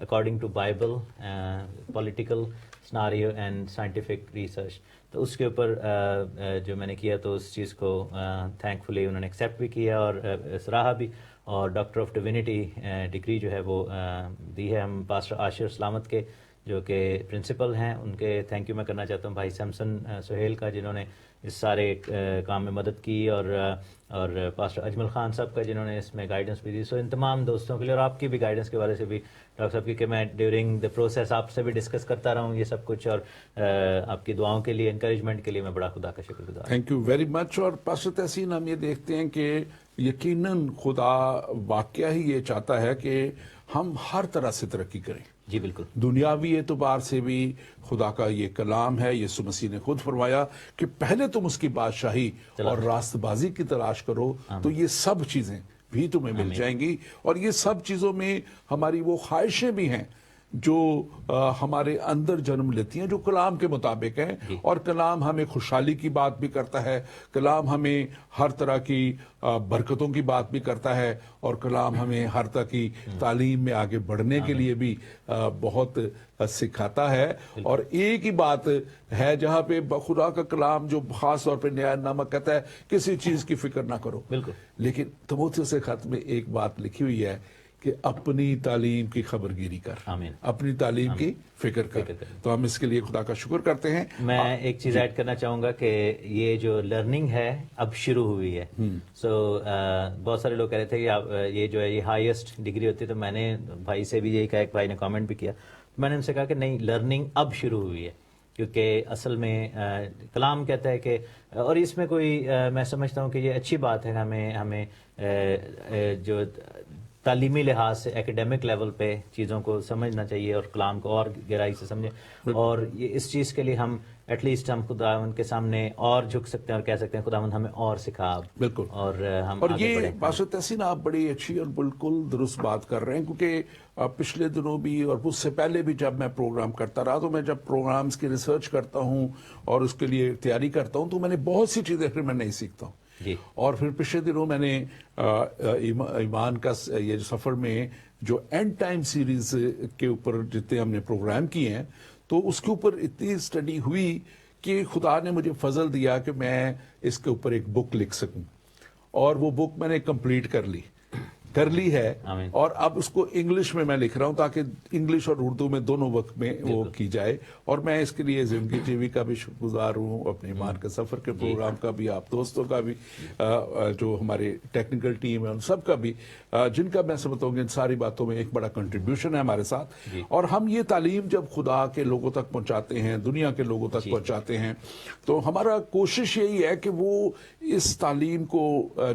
according to Bible, political scenario and scientific research. تو اس کے اوپر جو میں نے کیا تو اس چیز کو تھینکفلی انہوں نے ایکسیپٹ بھی کیا اور سراہا بھی, اور ڈاکٹر آف ڈیوینٹی ڈگری جو ہے وہ دی ہے ہم پاسٹر عاشر سلامت کے جو کہ پرنسپل ہیں, ان کے تھینک یو میں کرنا چاہتا ہوں, بھائی سیمسن سہیل کا جنہوں نے اس سارے کام میں مدد کی, اور پاسٹر اجمل خان صاحب کا جنہوں نے اس میں گائیڈنس بھی دی. سو ان تمام دوستوں کے لیے, اور آپ کی بھی گائیڈنس کے بارے سے بھی ڈاکٹر صاحب کی, کہ میں ڈیورنگ دا پروسیس آپ سے بھی ڈسکس کرتا رہا ہوں یہ سب کچھ, اور آپ کی دعاؤں کے لیے, انکریجمنٹ کے لیے میں بڑا خدا کا شکر گزار ہوں. تھینک یو ویری مچ. اور پاسٹر تحسین, ہم یہ دیکھتے ہیں کہ یقیناً خدا واقعہ ہی یہ چاہتا ہے کہ ہم ہر طرح سے ترقی کریں. جی بالکل, دنیاوی اعتبار سے بھی خدا کا یہ کلام ہے, یسوع مسیح نے خود فرمایا کہ پہلے تم اس کی بادشاہی اور راست بازی کی تلاش کرو تو یہ سب چیزیں بھی تمہیں مل جائیں گی. اور یہ سب چیزوں میں ہماری وہ خواہشیں بھی ہیں جو ہمارے اندر جنم لیتی ہیں, جو کلام کے مطابق ہیں. اور کلام ہمیں خوشحالی کی بات بھی کرتا ہے, کلام ہمیں ہر طرح کی برکتوں کی بات بھی کرتا ہے, اور کلام ہمیں ہر طرح کی تعلیم میں آگے بڑھنے کے لیے بھی بہت سکھاتا ہے. اور ایک ہی بات ہے جہاں پہ خدا کا کلام جو خاص طور پہ نیا نامہ کہتا ہے کسی چیز کی فکر نہ کرو, بالکل. لیکن تموتھیوس کے خط میں ایک بات لکھی ہوئی ہے کہ اپنی تعلیم کی خبرگیری کر, آمین, اپنی تعلیم کی فکر کر. تو ہم اس کے لیے خدا کا شکر کرتے ہیں. میں ایک چیز ایڈ کرنا چاہوں گا کہ یہ جو لرننگ ہے اب شروع ہوئی ہے. سو بہت سارے لوگ کہہ رہے تھے کہ یہ جو ہے یہ ہائیسٹ ڈگری ہوتی ہے, تو میں نے بھائی سے بھی یہی کہا, ایک بھائی نے کامنٹ بھی کیا, میں نے ان سے کہا کہ نہیں, لرننگ اب شروع ہوئی ہے, کیونکہ اصل میں کلام کہتا ہے کہ, اور اس میں کوئی میں سمجھتا ہوں کہ یہ اچھی بات ہے, ہمیں جو تعلیمی لحاظ سے ایکیڈیمک لیول پہ چیزوں کو سمجھنا چاہیے اور کلام کو اور گہرائی سے سمجھیں, اور یہ اس چیز کے لیے ہم ایٹ لیسٹ ہم خداوند کے سامنے اور جھک سکتے ہیں اور کہہ سکتے ہیں خداوند ہمیں اور سکھا. بالکل. اور ہم اور آگے یہ بڑھیں. پاسٹر تحسین آپ بڑی اچھی اور بالکل درست بات کر رہے ہیں, کیونکہ پچھلے دنوں بھی اور اس سے پہلے بھی جب میں پروگرام کرتا رہا, تو میں جب پروگرامز کی ریسرچ کرتا ہوں اور اس کے لیے تیاری کرتا ہوں, تو میں نے بہت سی چیزیں پھر میں نہیں سیکھتا ہوں. جی. اور پھر پچھلے دنوں میں نے ایمان کا یہ سفر میں جو اینڈ ٹائم سیریز کے اوپر جتنے ہم نے پروگرام کیے ہیں, تو اس کے اوپر اتنی اسٹڈی ہوئی کہ خدا نے مجھے فضل دیا کہ میں اس کے اوپر ایک بک لکھ سکوں, اور وہ بک میں نے کمپلیٹ کر لی ہے. آمین. اور اب اس کو انگلش میں لکھ رہا ہوں تاکہ انگلش اور اردو میں دونوں وقت میں وہ کی جائے. اور میں اس کے لیے زندگی ٹی وی کا بھی شکر گزار ہوں, اپنے ایمان کا سفر کے پروگرام کا بھی, آپ دوستوں کا بھی, جو ہمارے ٹیکنیکل ٹیم ہے ان سب کا بھی, جن کا میں سمجھتا ہوں کہ ان ساری باتوں میں ایک بڑا کنٹریبیوشن ہے ہمارے ساتھ. اور ہم یہ تعلیم جب خدا کے لوگوں تک پہنچاتے ہیں, دنیا کے لوگوں تک پہنچاتے ہیں, تو ہمارا کوشش یہی ہے کہ وہ اس تعلیم کو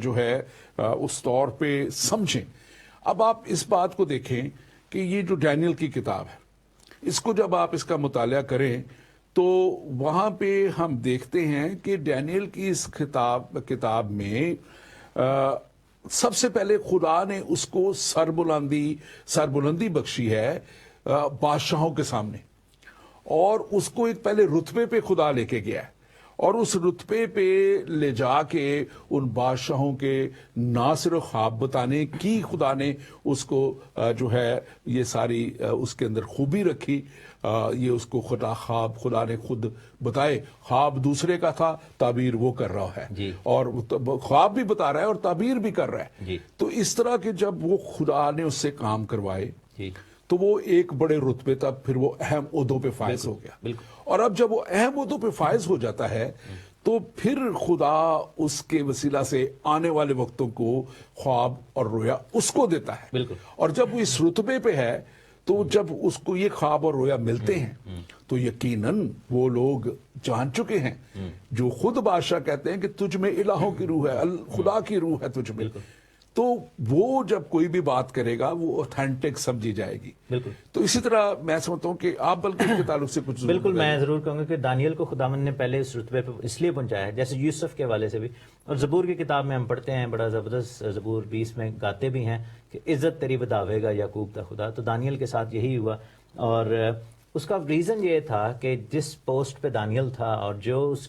جو ہے اس طور پہ سمجھیں. اب آپ اس بات کو دیکھیں کہ یہ جو ڈینیل کی کتاب ہے, اس کو جب آپ اس کا مطالعہ کریں تو وہاں پہ ہم دیکھتے ہیں کہ ڈینیل کی اس کتاب میں سب سے پہلے خدا نے اس کو سربلندی بخشی ہے بادشاہوں کے سامنے, اور اس کو ایک پہلے رتبے پہ خدا لے کے گیا ہے, اور اس رتبے پہ لے جا کے ان بادشاہوں کے نہ صرف خواب بتانے کی خدا نے اس کو جو ہے یہ ساری اس کے اندر خوبی رکھی, یہ اس کو خدا نے خود بتائے. خواب دوسرے کا تھا, تعبیر وہ کر رہا ہے, جی. اور خواب بھی بتا رہا ہے اور تعبیر بھی کر رہا ہے. جی. تو اس طرح کہ جب وہ خدا نے اس سے کام کروائے, جی. تو وہ ایک بڑے رتبے تک پھر وہ اہم عہدوں پہ فائز ہو گیا. بالکل. اور اب جب وہ اہم عہدوں پہ فائز ہو جاتا ہے تو پھر خدا اس کے وسیلہ سے آنے والے وقتوں کو خواب اور رویا اس کو دیتا ہے. بالکل. اور جب وہ اس رتبے پہ ہے تو جب اس کو یہ خواب اور رویا ملتے ہیں تو یقیناً وہ لوگ جان چکے ہیں جو خود بادشاہ کہتے ہیں کہ تجھ میں الہوں کی روح ہے, خدا کی روح ہے تجھ میں. تو وہ جب کوئی بھی بات کرے گا وہ اوتھینٹک سمجھی جائے گی. بالکل. تو اسی طرح میں سمجھتا ہوں کہ آپ بلکہ اس کے تعلق سے کچھ بالکل میں ضرور کہوں گا کہ دانیل کو خداوند نے پہلے اس رتبے پہ اس لیے پہنچایا ہے, جیسے یوسف کے حوالے سے بھی, اور زبور کی کتاب میں ہم پڑھتے ہیں, بڑا زبردست زبور 20 میں گاتے بھی ہیں کہ عزت تیری بداوے گا یعقوب دا خدا. تو دانیل کے ساتھ یہی ہوا, اور اس کا ریزن یہ تھا کہ جس پوسٹ پہ دانیل تھا اور جو اس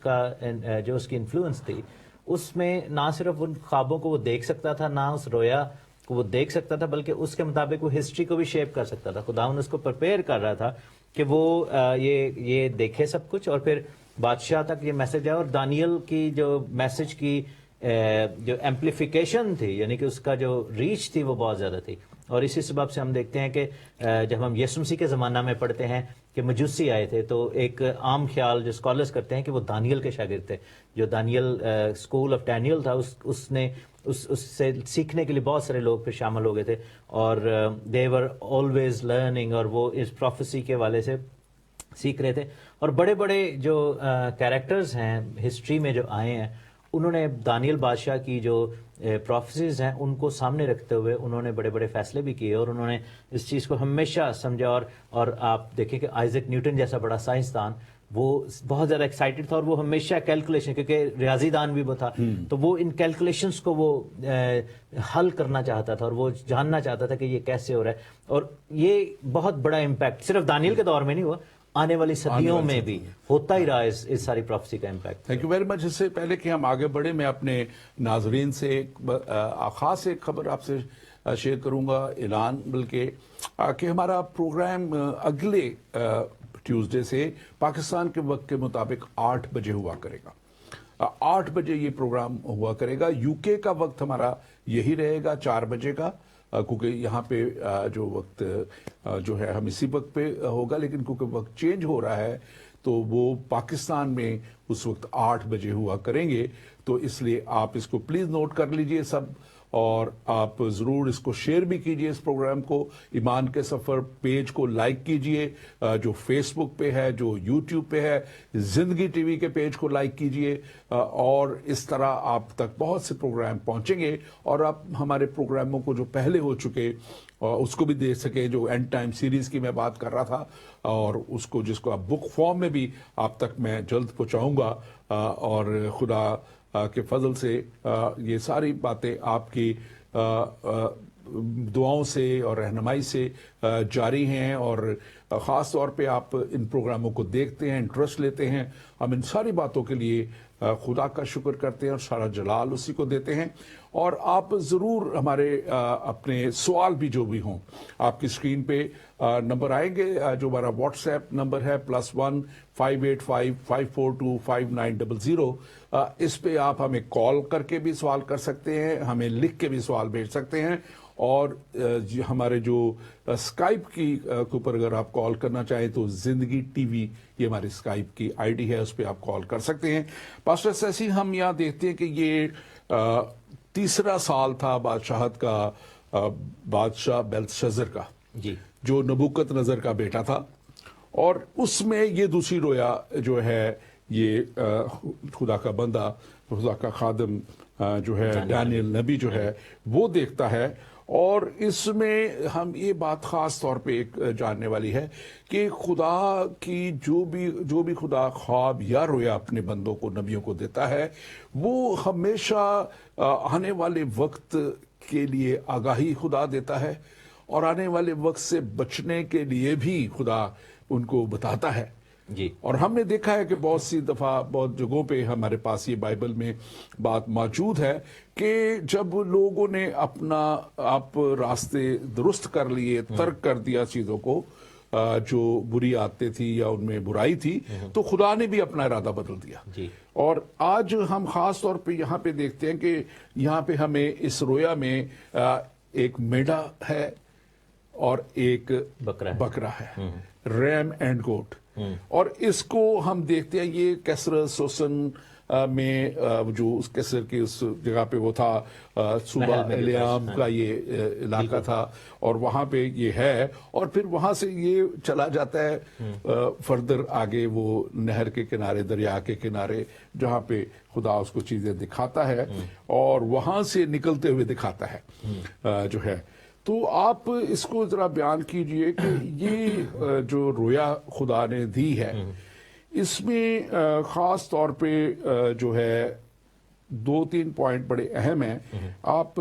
کی انفلوئنس تھی, اس میں نہ صرف ان خوابوں کو وہ دیکھ سکتا تھا, نہ اس رویا کو وہ دیکھ سکتا تھا، بلکہ اس کے مطابق وہ ہسٹری کو بھی شیپ کر سکتا تھا. خداوند اس کو پریپیئر کر رہا تھا کہ وہ یہ دیکھے سب کچھ، اور پھر بادشاہ تک یہ میسج ہے. اور دانیل کی جو میسج کی جو ایمپلیفیکیشن تھی، یعنی کہ اس کا جو ریچ تھی وہ بہت زیادہ تھی. اور اسی سبب سے ہم دیکھتے ہیں کہ جب ہم یسوع مسیح کے زمانہ میں پڑھتے ہیں کہ مجوسی آئے تھے، تو ایک عام خیال جو اسکالرز کرتے ہیں کہ وہ دانیل کے شاگرد تھے. جو دانیل اسکول آف ڈینیل تھا، اس سے سیکھنے کے لیے بہت سارے لوگ پھر شامل ہو گئے تھے، اور دے ور آلویز لرننگ، اور وہ اس پروفیسی کے والے سے سیکھ رہے تھے. اور بڑے بڑے جو کیریکٹرز ہیں ہسٹری میں جو آئے ہیں، انہوں نے دانیل بادشاہ کی جو پروفیسیز ہیں ان کو سامنے رکھتے ہوئے انہوں نے بڑے بڑے فیصلے بھی کیے، اور انہوں نے اس چیز کو ہمیشہ سمجھا. اور آپ دیکھیں کہ آئزک نیوٹن جیسا بڑا سائنسدان، وہ بہت زیادہ ایکسائٹڈ تھا، اور وہ ہمیشہ کیلکولیشن، کیونکہ ریاضی دان بھی وہ تھا، تو وہ ان کیلکولیشنز کو وہ حل کرنا چاہتا تھا، اور وہ جاننا چاہتا تھا کہ یہ کیسے ہو رہا ہے. اور یہ بہت بڑا امپیکٹ صرف دانیل کے دور میں نہیں ہوا، آنے والی صدیوں میں بھی ہوتا ہی رہا اس ساری پروفیسی کا impact. Thank you very much. اس سے پہلے کہ ہم آگے بڑھیں، میں اپنے ناظرین سے ایک خاص ایک خبر آپ سے شیئر کروں گا، اعلان بلکہ، کہ ہمارا پروگرام اگلے ٹیوزڈے سے پاکستان کے وقت کے مطابق 8 بجے ہوا کرے گا. 8 بجے یہ پروگرام ہوا کرے گا. یو کے کا وقت ہمارا یہی رہے گا 4 بجے کا، کیونکہ یہاں پہ جو وقت جو ہے ہم اسی وقت پہ ہوگا، لیکن کیونکہ وقت چینج ہو رہا ہے تو وہ پاکستان میں اس وقت 8 بجے ہوا کریں گے. تو اس لیے آپ اس کو پلیز نوٹ کر لیجئے سب، اور آپ ضرور اس کو شیئر بھی کیجئے اس پروگرام کو. ایمان کے سفر پیج کو لائک کیجئے جو فیس بک پہ ہے، جو یوٹیوب پہ ہے. زندگی ٹی وی کے پیج کو لائک کیجئے، اور اس طرح آپ تک بہت سے پروگرام پہنچیں گے، اور آپ ہمارے پروگراموں کو جو پہلے ہو چکے اس کو بھی دیکھ سکیں. جو اینڈ ٹائم سیریز کی میں بات کر رہا تھا، اور اس کو جس کو آپ بک فارم میں بھی آپ تک میں جلد پہنچاؤں گا. اور خدا کے فضل سے یہ ساری باتیں آپ کی دعاؤں سے اور رہنمائی سے جاری ہیں، اور خاص طور پہ آپ ان پروگراموں کو دیکھتے ہیں، انٹرسٹ لیتے ہیں. ہم ان ساری باتوں کے لیے خدا کا شکر کرتے ہیں، اور سارا جلال اسی کو دیتے ہیں. اور آپ ضرور ہمارے اپنے سوال بھی جو بھی ہوں، آپ کی اسکرین پہ نمبر آئیں گے، جو ہمارا واٹس ایپ نمبر ہے +1 585 542 5900. اس پہ آپ ہمیں کال کر کے بھی سوال کر سکتے ہیں، ہمیں لکھ کے بھی سوال بھیج سکتے ہیں. اور ہمارے جو اسکائپ کی اوپر اگر آپ کال کرنا چاہیں تو زندگی ٹی وی، یہ ہماری اسکائپ کی آئی ڈی ہے، اس پہ آپ کال کر سکتے ہیں. پاسٹر سیسی، ہم یہاں دیکھتے ہیں کہ یہ 3را سال تھا بادشاہت کا بادشاہ بیلتشزر کا، جی، جو نبوکت نظر کا بیٹا تھا. اور اس میں یہ دوسری رویا جو ہے، یہ خدا کا بندہ، خدا کا خادم جو ہے دانیل نبی جو ہے وہ دیکھتا ہے. اور اس میں ہم یہ بات خاص طور پہ ایک جاننے والی ہے کہ خدا کی جو بھی خدا خواب یا رویا اپنے بندوں کو، نبیوں کو دیتا ہے، وہ ہمیشہ آنے والے وقت کے لیے آگاہی خدا دیتا ہے، اور آنے والے وقت سے بچنے کے لیے بھی خدا ان کو بتاتا ہے. جی. اور ہم نے دیکھا ہے کہ بہت سی دفعہ بہت جگہوں پہ ہمارے پاس یہ بائبل میں بات موجود ہے کہ جب لوگوں نے اپنا آپ راستے درست کر لیے، ترک کر دیا چیزوں کو جو بری عادتیں تھی یا ان میں برائی تھی، تو خدا نے بھی اپنا ارادہ بدل دیا. جی. اور آج ہم خاص طور پہ یہاں پہ دیکھتے ہیں کہ یہاں پہ ہمیں اس رویا میں ایک میڈا ہے اور ایک بکرا ہے، ریم اینڈ گوٹ. اور اس کو ہم دیکھتے ہیں، یہ کیسر سوسن میں جو اس کیسر کی اس جگہ پہ وہ تھا، صوبہ الیام کا یہ علاقہ تھا، اور وہاں پہ یہ ہے. اور پھر وہاں سے یہ چلا جاتا ہے فردر آگے، وہ نہر کے کنارے، دریا کے کنارے، جہاں پہ خدا اس کو چیزیں دکھاتا ہے، اور وہاں سے نکلتے ہوئے دکھاتا ہے جو ہے. تو آپ اس کو ذرا بیان کیجئے کہ یہ جو رویا خدا نے دی ہے، اس میں خاص طور پہ جو ہے 2-3 پوائنٹ بڑے اہم ہیں. آپ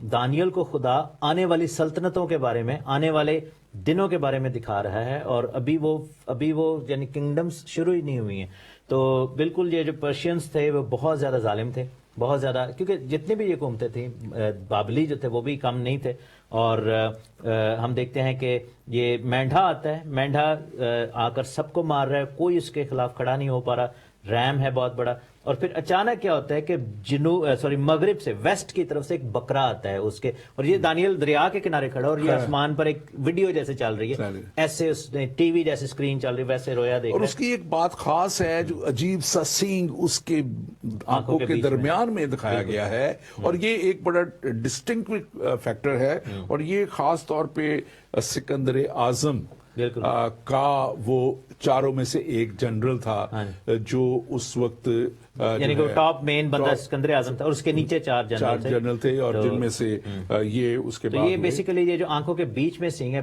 دانیل کو خدا آنے والی سلطنتوں کے بارے میں, آنے والے دنوں کے بارے میں دکھا رہا ہے, اور ابھی وہ یعنی کنگڈمز شروع ہی نہیں ہوئی ہیں. تو بالکل یہ جو پرشینز تھے وہ بہت زیادہ ظالم تھے, بہت زیادہ, کیونکہ جتنے بھی یہ حکومتیں تھیں بابلی جو تھے وہ بھی کم نہیں تھے. اور ہم دیکھتے ہیں کہ یہ مینڈھا آتا ہے, مینڈھا آ کر سب کو مار رہا ہے, کوئی اس کے خلاف کھڑا نہیں ہو پا رہا, ریم ہے بہت بڑا. اور پھر اچانک کیا ہوتا ہے کہ مغرب سے, ویسٹ کی طرف سے ایک بکرا آتا ہے اس کے, اور یہ دانیل دریا کے کنارے کھڑا, اور یہ آسمان پر ایک ویڈیو جیسے چل رہی ہے, ایسے اس نے ٹی وی جیسے اسکرین چل رہی ہے ویسے رویا دیکھ رہا ہے. اور اس کی ایک بات خاص ہے, جو عجیب سا سینگ اس کے آنکھوں کے درمیان میں دکھایا گیا ہے, اور یہ ایک بڑا ڈسٹنکٹ فیکٹر ہے. اور یہ خاص طور پہ سکندر اعظم کا وہ چاروں میں سے ایک جنرل تھا جو اس وقت یعنی کہ ٹاپ مین بندہ سکندر اعظم تھا, اور اس کے نیچے چار جنرل تھے, اور جن میں سے یہ اس کے بعد یہ بیسیکلی یہ جو آنکھوں کے بیچ میں سینگ ہے,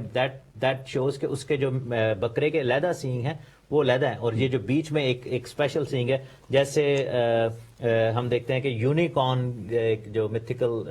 دیٹ شوز کہ اس کے جو بکرے کے علیحدہ سینگ ہیں وہ علیحدہ ہیں, اور یہ جو بیچ میں ایک اسپیشل سینگ ہے, جیسے ہم دیکھتے ہیں کہ یونیکارن جو میتھیکل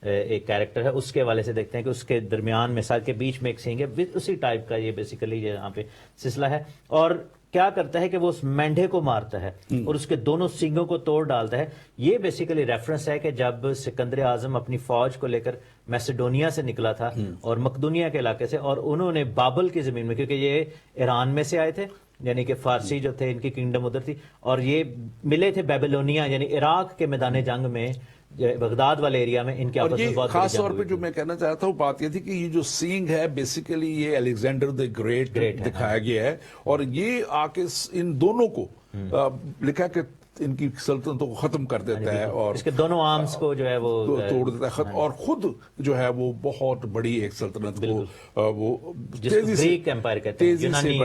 ایک کیریکٹر ہے اس کے حوالے سے دیکھتے ہیں کہ اس کے درمیان میں سر کے بیچ میں ایک سینگ ہے, اسی ٹائپ کا یہ بیسیکلی یہاں پہ سلسلہ ہے. اور کیا کرتا ہے کہ وہ اس مینڈھے کو مارتا ہے اور اس کے دونوں سینگوں کو توڑ ڈالتا ہے. یہ بیسیکلی ریفرنس ہے کہ جب سکندر اعظم اپنی فوج کو لے کر میسیڈونیا سے نکلا تھا اور مقدونیہ کے علاقے سے, اور انہوں نے بابل کی زمین میں, کیونکہ یہ ایران میں سے آئے تھے, یعنی کہ فارسی جو تھے ان کی کنگڈم ادھر تھی, اور یہ ملے تھے بیبلونیا یعنی عراق کے میدان جنگ میں, بغداد والے ایریا میں ان کے آپس میں بہت خاص طور پہ جو میں کہنا چاہتا ہوں بات یہ تھی کہ یہ جو سینگ ہے بیسیکلی یہ الیگزینڈر دی گریٹ دکھایا گیا ہے, اور یہ آ کے ان دونوں کو لکھا کہ ان کی سلطنتوں کو ختم کر دیتا ہے, اور اس کے دونوں آرمز کو جو ہے وہ توڑ دیتا ہے, اور خود جو ہے وہ بہت بڑی ایک سلطنت کو وہ تیزی سے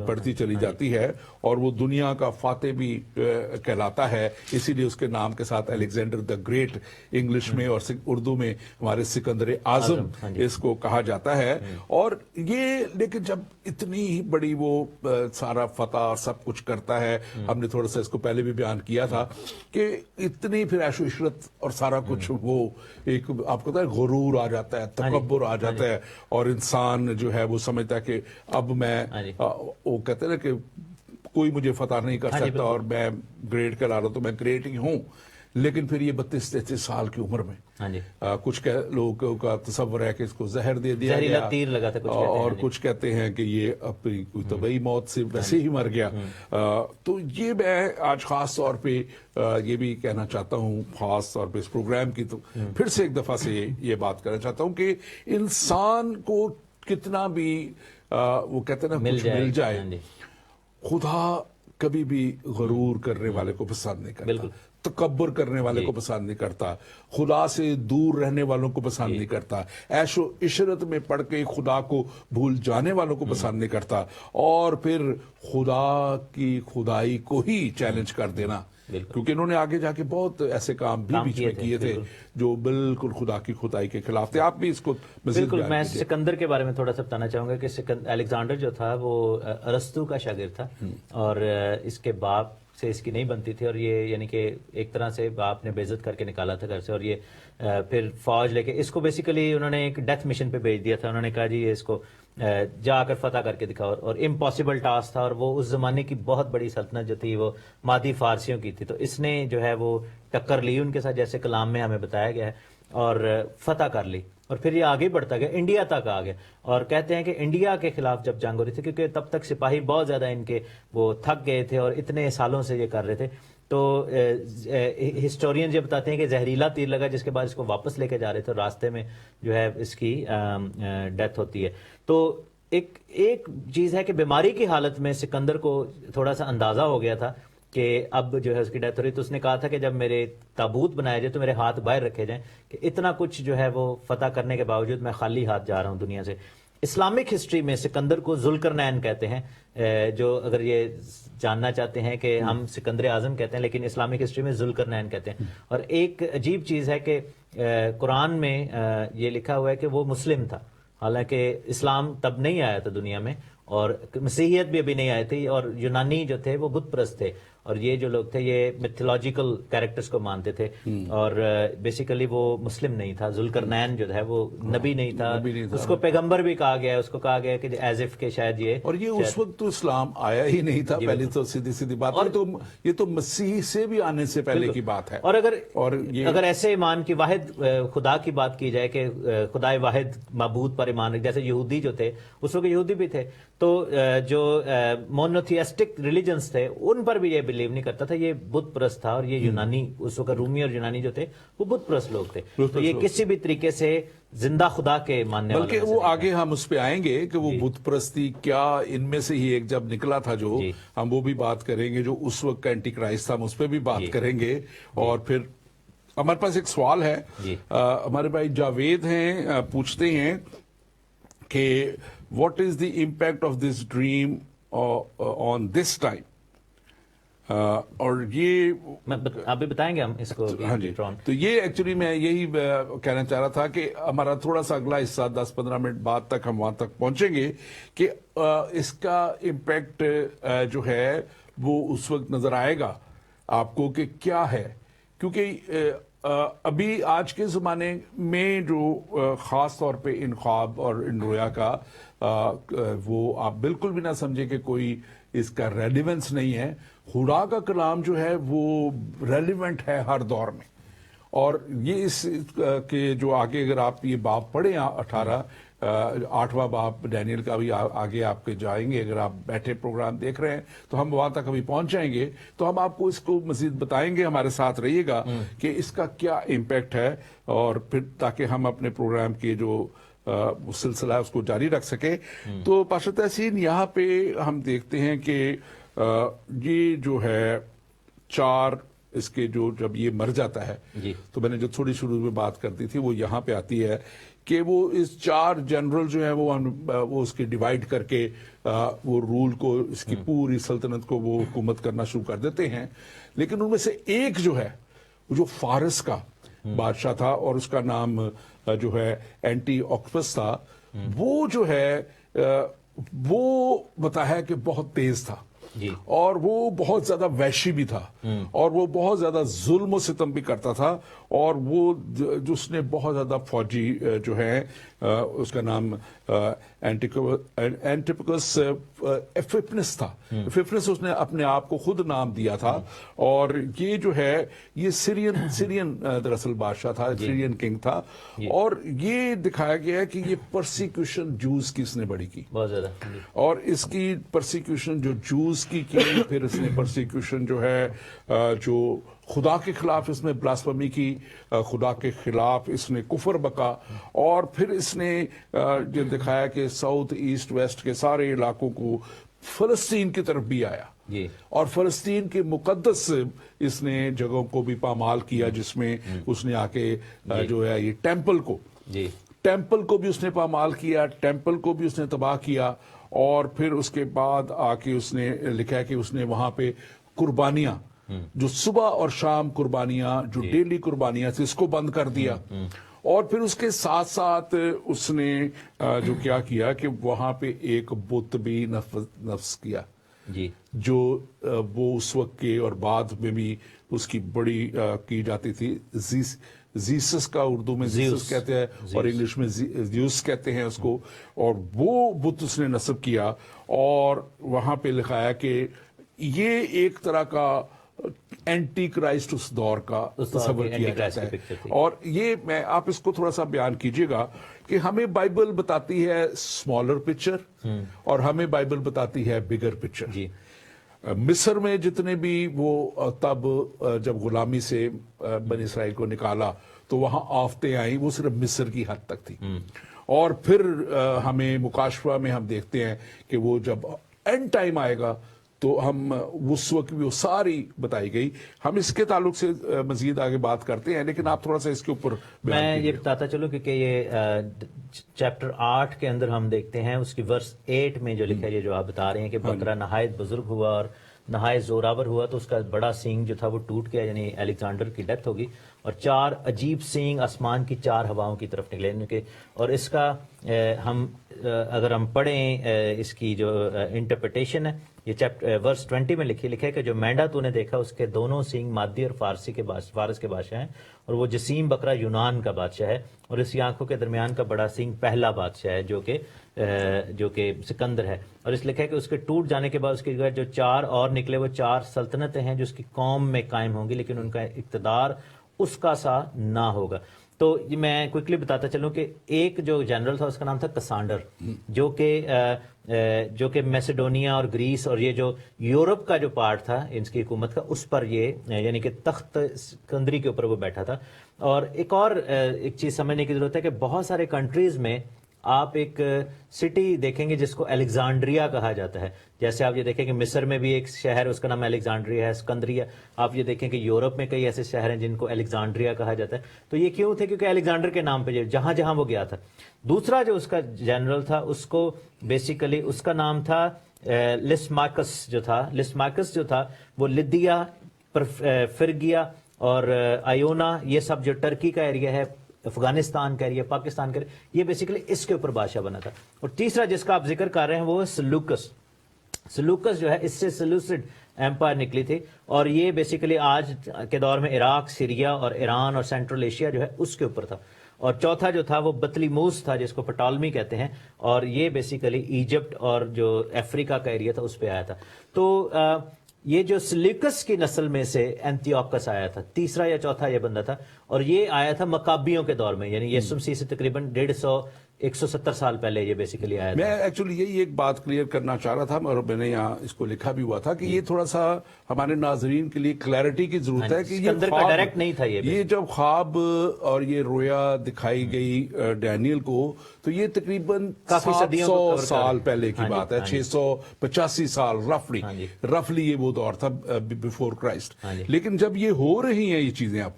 بڑھتی چلی جاتی ہے, اور وہ دنیا کا فاتح بھی کہلاتا ہے. اسی لیے اس کے نام کے ساتھ الیگزینڈر دا گریٹ انگلش میں اور اردو میں ہمارے سکندر اعظم اس کو کہا جاتا ہے. اور یہ لیکن جب اتنی ہی بڑی وہ سارا فتح اور سب کچھ کرتا ہے, ہم نے تھوڑا سا اس کو پہلے بھی بیان کیا تھا کہ اتنی پھر عیش و عشرت اور سارا کچھ وہ ایک آپ کو پتہ ہے غرور آ جاتا ہے, تکبر آ جاتا ہے, اور انسان جو ہے وہ سمجھتا ہے کہ اب میں وہ کہتے ہیں نا کہ کوئی مجھے فتح نہیں کر سکتا اور میں گریٹ کرا رہا ہوں تو میں گریٹ ہی ہوں. لیکن پھر یہ 32-33 سال کی عمر میں کچھ لوگوں کا تصور ہے کہ اس کو زہر دے دیا گیا, تیر لگا تھا, اور کچھ کہتے ہیں کہ یہ اپنی کوئی طبعی موت سے ویسے ہی مر گیا. تو یہ میں آج خاص طور پہ یہ بھی کہنا چاہتا ہوں, خاص طور پہ اس پروگرام کی تو پھر سے ایک دفعہ سے یہ بات کرنا چاہتا ہوں کہ انسان کو کتنا بھی وہ کہتے ہیں نا کچھ مل جائے, خدا کبھی بھی غرور کرنے والے کو پسند نہیں کرتا, تکبر کرنے والے کو پسند نہیں کرتا, خدا سے دور رہنے والوں کو پسند نہیں کرتا, عیش و عشرت میں پڑھ کے خدا کو بھول جانے والوں کو پسند نہیں کرتا, اور پھر خدا کی خدائی کو ہی چیلنج کر دینا, کیونکہ انہوں نے آگے جا کے بہت ایسے کام بھی بیچ میں کیے تھے جو بالکل خدا کی خدائی کے خلاف تھے. آپ بھی اس کو بالکل. میں سکندر کے بارے میں تھوڑا سا بتانا چاہوں گا کہ الیگزینڈر جو تھا وہ ارسطو کا شاگرد تھا, اور اس کے باپ سے اس کی نہیں بنتی تھی, اور یہ یعنی کہ ایک طرح سے باپ نے بے عزت کر کے نکالا تھا گھر سے, اور یہ پھر فوج لے کے اس کو بیسیکلی انہوں نے ایک ڈیتھ مشن پہ بھیج دیا تھا. انہوں نے کہا جی اس کو جا کر فتح کر کے دکھاؤ, اور امپاسبل ٹاسک تھا, اور وہ اس زمانے کی بہت بڑی سلطنت جو تھی وہ مادی فارسیوں کی تھی, تو اس نے جو ہے وہ ٹکر لی ان کے ساتھ جیسے کلام میں ہمیں بتایا گیا ہے, اور فتح کر لی, اور پھر یہ آگے بڑھتا گیا, انڈیا تک آ گیا. اور کہتے ہیں کہ انڈیا کے خلاف جب جنگ ہو رہی تھی, کیونکہ تب تک سپاہی بہت زیادہ ان کے وہ تھک گئے تھے اور اتنے سالوں سے یہ کر رہے تھے, تو ہسٹورین یہ بتاتے ہیں کہ زہریلا تیر لگا جس کے بعد اس کو واپس لے کے جا رہے تھے, راستے میں جو ہے اس کی ڈیتھ ہوتی ہے. تو ایک چیز ہے کہ بیماری کی حالت میں سکندر کو تھوڑا سا اندازہ ہو گیا تھا کہ اب جو ہے اس کی ڈیتھ ہو رہی, تو اس نے کہا تھا کہ جب میرے تابوت بنایا جائے تو میرے ہاتھ باہر رکھے جائیں, کہ اتنا کچھ جو ہے وہ فتح کرنے کے باوجود میں خالی ہاتھ جا رہا ہوں دنیا سے. اسلامک ہسٹری میں سکندر کو ذوالقرنین کہتے ہیں, جو اگر یہ جاننا چاہتے ہیں کہ ہم سکندر اعظم کہتے ہیں لیکن اسلامک ہسٹری میں ذوالقرنین کہتے ہیں. اور ایک عجیب چیز ہے کہ قرآن میں یہ لکھا ہوا ہے کہ وہ مسلم تھا, حالانکہ اسلام تب نہیں آیا تھا دنیا میں, اور مسیحیت بھی ابھی نہیں آئی تھی، اور یونانی جو تھے وہ بت پرست تھے، اور یہ جو لوگ تھے یہ میتھولوجیکل کیریکٹرز کو مانتے تھے، اور بیسیکلی وہ مسلم نہیں تھا. ذوالقرنین جو ہے وہ نبی نہیں تھا، اس کو پیغمبر بھی کہا گیا ہے، اس کو کہا گیا کہ ایز اف کہ شاید یہ، اور یہ اس وقت تو اسلام آیا ہی نہیں تھا. پہلی تو سیدھی بات، اور یہ تو مسیح سے بھی آنے سے پہلے کی بات ہے. اور اگر ایسے ایمان کی واحد خدا کی بات کی جائے کہ خدا واحد معبود پر ایمان، جیسے یہودی جو تھے اس وقت یہودی بھی تھے، تو جو مونوتھیسٹک ریلیجنز تھے ان پر بھی یہ بلیو نہیں کرتا تھا، یہ بت پرست تھا. اور یہ یونانی اس وقت رومی اور یونانی جو تھے وہ بت پرست لوگ تھے، تو یہ کسی بھی طریقے سے زندہ خدا کے ماننے والے، بلکہ وہ آگے ہم اس پہ آئیں گے کہ وہ بت پرستی کیا ان میں سے ہی ایک جب نکلا تھا جو ہم وہ بھی بات کریں گے، جو اس وقت کا اینٹی کرائسٹ تھا ہم اس پہ بھی بات کریں گے. اور پھر ہمارے پاس ایک سوال ہے، ہمارے بھائی جاوید ہیں، پوچھتے ہیں کہ what is the impact of this dream on this time. اور یہ آپ بھی بتائیں گے ہم اس کو. ہاں جی، تو یہ ایکچولی میں یہی کہنا چاہ رہا تھا کہ ہمارا تھوڑا سا اگلا حصہ 10-15 منٹ بعد تک ہم وہاں تک پہنچیں گے کہ اس کا امپیکٹ جو ہے وہ اس وقت نظر آئے گا آپ کو کہ کیا ہے. کیونکہ ابھی آج کے زمانے میں جو خاص طور پہ ان خواب اور ان رویا کا وہ آپ بالکل بھی نہ سمجھے کہ کوئی اس کا ریلیونس نہیں ہے. خدا کا کلام جو ہے وہ ریلیونٹ ہے ہر دور میں. اور یہ اس کے جو آگے اگر آپ یہ باب پڑھیں 8واں باب ڈینیل کا بھی آگے آپ کے جائیں گے، اگر آپ بیٹھے پروگرام دیکھ رہے ہیں تو ہم وہاں تک ابھی پہنچ جائیں گے، تو ہم آپ کو اس کو مزید بتائیں گے. ہمارے ساتھ رہیے گا کہ اس کا کیا امپیکٹ ہے، اور پھر تاکہ ہم اپنے پروگرام کے جو سلسلہ ہے اس کو جاری رکھ سکیں. تو پاشا تحسین، یہاں پہ ہم دیکھتے ہیں کہ یہ جو ہے 4 اس کے جو جب یہ مر جاتا ہے، تو میں نے جو تھوڑی شروع میں بات کرتی تھی وہ یہاں پہ آتی ہے کہ وہ اس 4 جنرل جو ہیں وہ اس کے ڈیوائیڈ کر کے وہ رول کو، اس کی پوری سلطنت کو وہ حکومت کرنا شروع کر دیتے ہیں. لیکن ان میں سے ایک جو ہے جو فارس کا بادشاہ تھا اور اس کا نام جو ہے اینٹی اوکپس تھا، وہ جو ہے وہ بتایا کہ بہت تیز تھا، اور وہ بہت زیادہ وحشی بھی تھا، اور وہ بہت زیادہ ظلم و ستم بھی کرتا تھا. اور وہ جس نے بہت زیادہ فوجی جو ہے اس کا نام اینٹیپکس ایفپنس تھا. ایفپنس اس نے اپنے آپ کو خود نام دیا تھا. اور یہ جو ہے یہ سیرین دراصل بادشاہ تھا، سیرین کنگ تھا. اور یہ دکھایا گیا ہے کہ یہ پرسیکیوشن جوز کی اس نے بڑی کی بہت زیادہ، اور اس کی پرسیکیوشن جو جوز کی پھر اس نے پرسیکیوشن جو ہے جو خدا کے خلاف اس نے بلاسفمی کی، خدا کے خلاف اس نے کفر بکا. اور پھر اس نے جو دکھایا کہ ساؤتھ ایسٹ ویسٹ کے سارے علاقوں کو فلسطین کی طرف بھی آیا، اور فلسطین کے مقدس اس نے جگہوں کو بھی پامال کیا، جس میں اس نے آ کے جو ہے یہ ٹیمپل کو بھی اس نے پامال کیا، ٹیمپل کو بھی اس نے تباہ کیا. اور پھر اس کے بعد آ کے اس نے لکھا کہ اس نے وہاں پہ قربانیاں، جو صبح اور شام قربانیاں، جو ڈیلی قربانیاں تھی، اس کو بند کر دیا. اور پھر اس کے ساتھ ساتھ اس نے جو کیا کہ وہاں پہ ایک بت بھی نفس کیا، جو وہ اس وقت کے اور بعد میں بھی اس کی بڑی کی جاتی تھی. زیسس کا اردو میں زیسس کہتے ہیں اور انگلش میں زیوس کہتے ہیں اس کو. اور وہ بت اس نے نصب کیا، اور وہاں پہ لکھایا کہ یہ ایک طرح کا اینٹی کرائسٹ اس دور کا تصور کیا جاتا ہے. اور یہ آپ اس کو تھوڑا سا بیان کیجئے گا کہ ہمیں بائبل بتاتی ہے اسمالر پکچر اور ہمیں بائبل بتاتی ہے بگر پکچر. مصر میں جتنے بھی وہ تب جب غلامی سے بنی اسرائیل کو نکالا تو وہاں آفتیں آئیں، وہ صرف مصر کی حد تک تھی. اور پھر ہمیں مکاشفہ میں ہم دیکھتے ہیں کہ وہ جب اینڈ ٹائم آئے گا تو ہم اس وقت بھی وہ ساری بتائی گئی. ہم اس کے تعلق سے مزید آگے بات کرتے ہیں، لیکن آپ تھوڑا سا اس کے اوپر میں یہ بتاتا چلوں کیونکہ یہ چیپٹر 8 کے اندر ہم دیکھتے ہیں اس کی ورس 8 میں جو لکھا ہے، جو آپ بتا رہے ہیں کہ بکرا نہایت بزرگ ہوا اور نہایت زوراور ہوا تو اس کا بڑا سینگ جو تھا وہ ٹوٹ گیا، یعنی الیگزینڈر کی ڈیتھ ہوگی، اور 4 عجیب سینگ آسمان کی 4 ہواؤں کی طرف نکلے. اور اس کا ہم اگر ہم پڑھیں اس کی جو انٹرپریٹیشن ہے، یہ ورس 20 میں لکھا ہے کہ جو مینڈا تو نے دیکھا اس کے دونوں سینگ مادی اور فارس کے بادشاہ ہیں، اور وہ جسیم بکرا یونان کا بادشاہ ہے، اور اس کی آنکھوں کے درمیان کا بڑا سینگ پہلا بادشاہ ہے جو کہ سکندر ہے. اور اس لکھا ہے کہ اس کے ٹوٹ جانے کے بعد اس کے جو 4 اور نکلے وہ 4 سلطنتیں ہیں جو اس کی قوم میں قائم ہوں گی، لیکن ان کا اقتدار اس کا سا نہ ہوگا. تو یہ میں کوئکلی بتاتا چلوں کہ ایک جو جنرل تھا اس کا نام تھا کسانڈر، جو کہ میسیڈونیا اور گریس اور یہ جو یورپ کا جو پارٹ تھا ان کی حکومت کا، اس پر یہ یعنی کہ تخت سکندری کے اوپر وہ بیٹھا تھا. اور ایک چیز سمجھنے کی ضرورت ہے کہ بہت سارے کنٹریز میں آپ ایک سٹی دیکھیں گے جس کو الیگزانڈریا کہا جاتا ہے. جیسے آپ یہ دیکھیں کہ مصر میں بھی ایک شہر اس کا نام الیگزانڈریا ہے، اسکندریہ. آپ یہ دیکھیں کہ یورپ میں کئی ایسے شہر ہیں جن کو الیگزانڈریا کہا جاتا ہے. تو یہ کیوں تھے؟ کیونکہ الیگزانڈر کے نام پہ جہاں جہاں وہ گیا تھا. دوسرا جو اس کا جنرل تھا اس کو بیسیکلی اس کا نام تھا لسماکس جو تھا وہ لدیا، فرگیا اور آئیونا، یہ سب جو ٹرکی کا ایریا ہے، افغانستان کا ایریا، پاکستان کا ایریا، یہ بیسیکلی اس کے اوپر بادشاہ بنا تھا. اور تیسرا جس کا آپ ذکر کر رہے ہیں وہ سلوکس جو ہے، اس سے سلوسڈ ایمپائر نکلی تھی، اور یہ بیسیکلی آج کے دور میں عراق، سیریا اور ایران اور سینٹرل ایشیا جو ہے اس کے اوپر تھا. اور چوتھا جو تھا وہ بطلیموس تھا جس کو پٹالمی کہتے ہیں، اور یہ بیسیکلی ایجپٹ اور جو افریقہ کا ایریا تھا اس پہ آیا تھا. تو یہ جو سلیوکس کی نسل میں سے اینتیوکس آیا تھا، تیسرا یا چوتھا یہ بندہ تھا، اور یہ آیا تھا مکابیوں کے دور میں، یعنی یسوع مسیح سے تقریباً 170 سال پہلے یہ بیسیکلی آیا تھا. میں ایکچولی یہی ایک بات کلیئر کرنا چاہ رہا تھا، اور میں نے یہاں اس کو لکھا بھی ہوا تھا کہ یہ تھوڑا سا ہمارے ناظرین کے لیے کلیئرٹی کی ضرورت ہے کہ سکندر کا ڈائریکٹ نہیں تھا. یہ جب خواب اور یہ رویا دکھائی گئی ڈینیل کو، تو یہ تقریباً 700 سال پہلے کی بات ہے، 685 سال رفلی یہ وہ دور تھا بیفور کرائسٹ. لیکن جب یہ ہو رہی ہیں یہ چیزیں اب،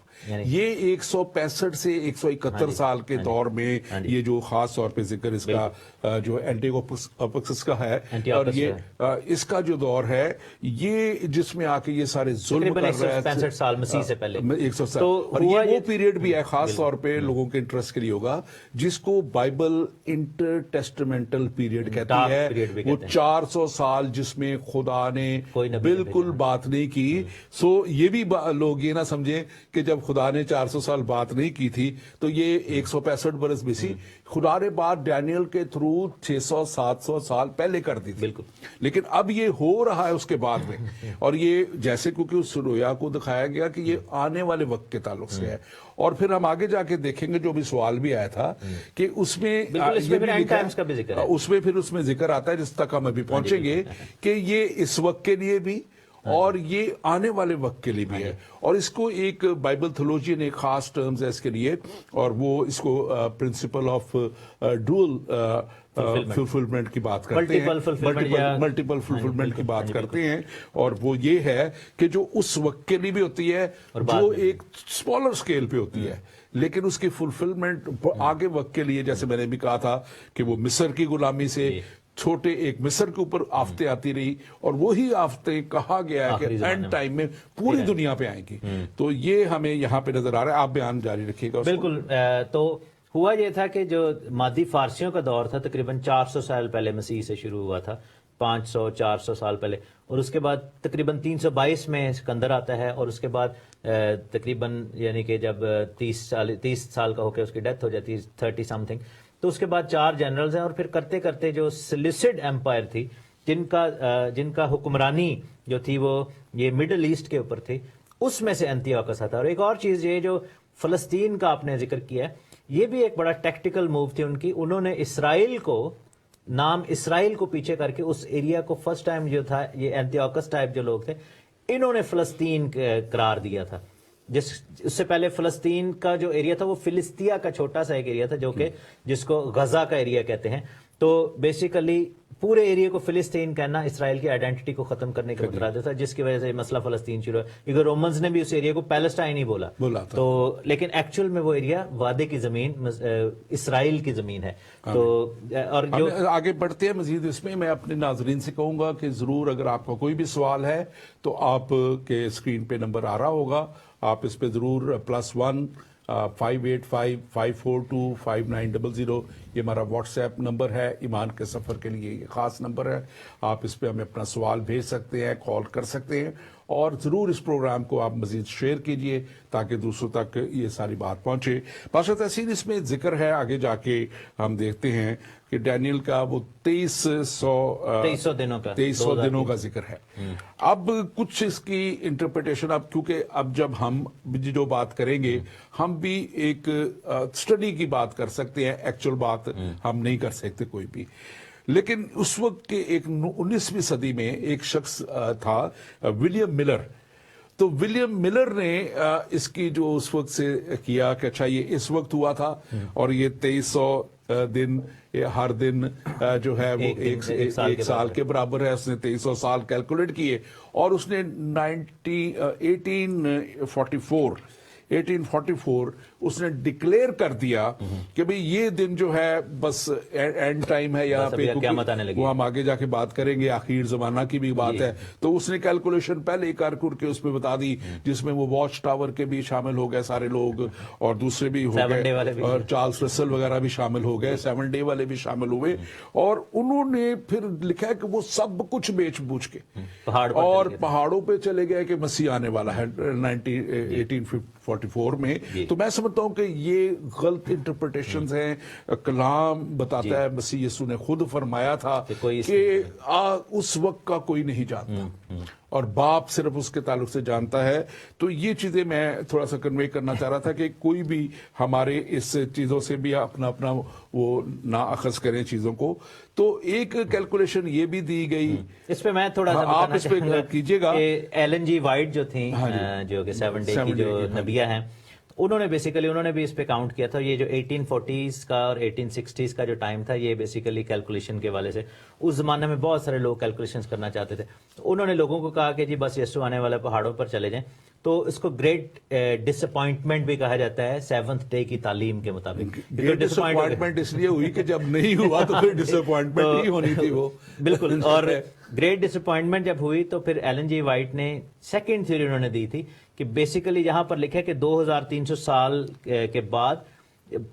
یہ 165 سے 171 سال کے دور میں یہ جو خاص طور پہ ذکر اس کا جو اینٹیوکس کا ہے، اور یہ اس کا جو دور ہے یہ جس میں آ کے یہ سارے ظلم کر رہے ہیں 165 سال مسیح سے پہلے، 100 سال. اور یہ وہ پیریڈ بھی ہے خاص طور پہ لوگوں کے انٹرسٹ کے لیے ہوگا جس کو بائبل انٹر ٹیسٹمنٹل پیریڈ کہتی ہے. وہ 400 سال جس میں خدا نے بالکل بات نہیں کی. سو یہ بھی لوگ یہ نہ سمجھیں کہ جب خدا نے 400 سال بات نہیں کی تھی تو یہ 165 برس بیسی، خدا نے بات ڈینیل کے تھرو 600-700 سال پہلے کر دی تھی. لیکن اب یہ ہو رہا ہے اس کے بعد میں، اور یہ جیسے کیونکہ اس رویا کو دکھایا گیا کہ یہ آنے والے وقت کے تعلق سے ہے. اور پھر ہم آگے جا کے دیکھیں گے جو بھی سوال بھی آیا تھا کہ اس میں اس میں ذکر آتا ہے جس تک ہم ابھی پہنچیں گے کہ یہ اس وقت کے لیے بھی اور یہ آنے والے وقت کے لیے بھی ہے. اور اس کو ایک بائبل تھیولوجین ایک خاص ٹرمز ہے اس کے لیے، اور وہ اس کو پرنسپل آف ڈوئل فلفلمنٹ کی بات کرتے ہیں، ملٹیپل فلفلمنٹ کی بات کرتے ہیں. اور وہ یہ ہے کہ جو اس وقت کے لیے بھی ہوتی ہے، جو ایک اسمالر اسکیل پہ ہوتی ہے، لیکن اس کی فلفلمنٹ آگے وقت کے لیے، جیسے میں نے بھی کہا تھا کہ وہ مصر کی غلامی سے چھوٹے ایک مصر کے اوپر آفتیں آتی رہی، اور وہی آفتیں کہا گیا ہے کہ اینڈ ٹائم میں پوری دنیا پہ آئیں گی. تو یہ ہمیں یہاں پہ نظر آ رہا ہے. آپ بیان جاری رکھیے گا. بالکل. تو ہوا یہ تھا کہ جو مادی فارسیوں کا دور تھا تقریباً 400 سال پہلے مسیح سے شروع ہوا تھا، 500-400 سال پہلے، اور اس کے بعد تقریباً 322 میں سکندر آتا ہے، اور اس کے بعد تقریباً یعنی کہ جب 30 سال کا ہو کے اس کی ڈیتھ ہو جاتی ہے، 30 سم تھنگ. تو اس کے بعد 4 جنرلز ہیں، اور پھر کرتے کرتے جو سلیسڈ ایمپائر تھی جن کا حکمرانی جو تھی وہ یہ مڈل ایسٹ کے اوپر تھی، اس میں سے اینتیوکس آتا. اور ایک اور چیز یہ جو فلسطین کا آپ نے ذکر کیا ہے، یہ بھی ایک بڑا ٹیکٹیکل موو تھی ان کی. انہوں نے اسرائیل کو پیچھے کر کے اس ایریا کو فرسٹ ٹائم جو تھا، یہ اینتیوکس ٹائپ جو لوگ تھے، انہوں نے فلسطین قرار دیا تھا. اس سے پہلے فلسطین کا جو ایریا تھا وہ فلسطیہ کا چھوٹا سا ایک ایریا تھا، جو کہ جس کو غزہ کا ایریا کہتے ہیں. تو بیسیکلی پورے ایریا کو فلسطین کہنا اسرائیل کی آئیڈینٹی کو ختم کرنے کا مترادف تھا، جس کی وجہ سے مسئلہ فلسطین شروع ہے، کیونکہ رومنز نے بھی اس ایریا کو پیلسٹائن ہی بولا تھا، تو لیکن ایکچوئل میں وہ ایریا وعدے کی زمین اسرائیل کی زمین ہے۔ تو اور جو آگے بڑھتے ہیں مزید اس میں اپنے ناظرین سے کہوں گا کہ ضرور اگر آپ کا کوئی بھی سوال ہے تو آپ کے اسکرین پہ نمبر آ رہا ہوگا، آپ اس پہ ضرور +1 585-542-5900 یہ ہمارا واٹس ایپ نمبر ہے، ایمان کے سفر کے لیے یہ خاص نمبر ہے، آپ اس پہ ہمیں اپنا سوال بھیج سکتے ہیں، کال کر سکتے ہیں، اور ضرور اس پروگرام کو آپ مزید شیئر کیجئے تاکہ دوسروں تک یہ ساری بات پہنچے۔ پاشا تحسین اس میں ذکر ہے، آگے جا کے ہم دیکھتے ہیں کہ ڈینیل کا وہ 2300 دنوں کا ذکر ہے۔ اب کچھ اس کی انٹرپریٹیشن، اب کیونکہ اب جب ہم جو بات کریں گے ہم بھی ایک سٹڈی کی بات کر سکتے ہیں، ایکچوئل بات ہم نہیں کر سکتے کوئی بھی، لیکن اس وقت کے ایک 19ویں صدی میں ایک شخص تھا ولیم ملر۔ تو ولیم ملر نے اس کی جو اس وقت سے کیا کہ اچھا یہ اس وقت ہوا تھا اور یہ 2300 دن ہر دن جو ہے وہ ایک سال کے برابر ہے، اس نے 2300 سال کیلکولیٹ کیے، اور اس نے 1844 اس نے ڈکلیئر کر دیا کہ بھئی یہ دن جو ہے بس اینڈ ٹائم ہے، یہاں پہ وہ ہم آگے جا کے بات کریں گے، آخر زمانہ کی بھی بات ہے۔ تو اس نے کیلکولیشن پہلے ہی کر کے اس میں بتا دی، جس میں وہ واچ ٹاور کے بھی شامل ہو گئے سارے لوگ، اور دوسرے بھی ہو گئے، اور چارلس رسل وغیرہ بھی شامل ہو گئے، 7 ڈے والے بھی شامل ہوئے، اور انہوں نے پھر لکھا ہے کہ وہ سب کچھ بیچ بوجھ کے اور پہاڑوں پہ چلے گئے کہ مسیح آنے والا ہے 1844 میں۔ تو میں سمجھتا ہوں کہ یہ غلط انٹرپریٹیشنز ہیں، کلام بتاتا ہے مسیح یسوع نے خود فرمایا تھا کہ اس وقت کا کوئی نہیں جانتا اور باپ صرف اس کے تعلق سے جانتا ہے۔ تو یہ چیزیں میں تھوڑا سا کنوے کرنا چاہ رہا تھا کہ کوئی بھی ہمارے اس چیزوں سے بھی اپنا وہ نہ اخذ کریں چیزوں کو۔ تو ایک کیلکولیشن یہ بھی دی گئی، اس پہ میں تھوڑا سا آپ اس پہ کیجئے گا۔ ایلن جی وائٹ جو تھیں، جو کہ 7 ڈے کی جو نبیہ ہیں، انہوں نے بھی اس پہ کاؤنٹ کیا تھا۔ یہ جو 1840s کا اور 1860s کا جو ٹائم تھا، یہ بیسیکلی کیلکولیشن کے والے سے اس زمانے میں بہت سارے لوگ کیلکولیشنز کرنا چاہتے تھے۔ انہوں نے لوگوں کو کہا کہ جی بس یسوع آنے والے پہاڑوں پر چلے جائیں۔ تو اس کو گریٹ ڈس اپوائنٹمنٹ بھی کہا جاتا ہے 7th ڈے کی تعلیم کے مطابق۔ ڈس اپوائنٹمنٹ اس لیے ہوئی کہ جب نہیں ہوا تو پھر ڈس اپوائنٹمنٹ ہی ہونی تھی وہ، بالکل۔ اور گریٹ ڈس اپوائنٹمنٹ جب ہوئی تو پھر ایلن جی وائٹ نے سیکنڈ تھیوری انہوں نے دی تھی کہ بیسیکلی جہاں پر لکھا ہے کہ 2300 سال کے بعد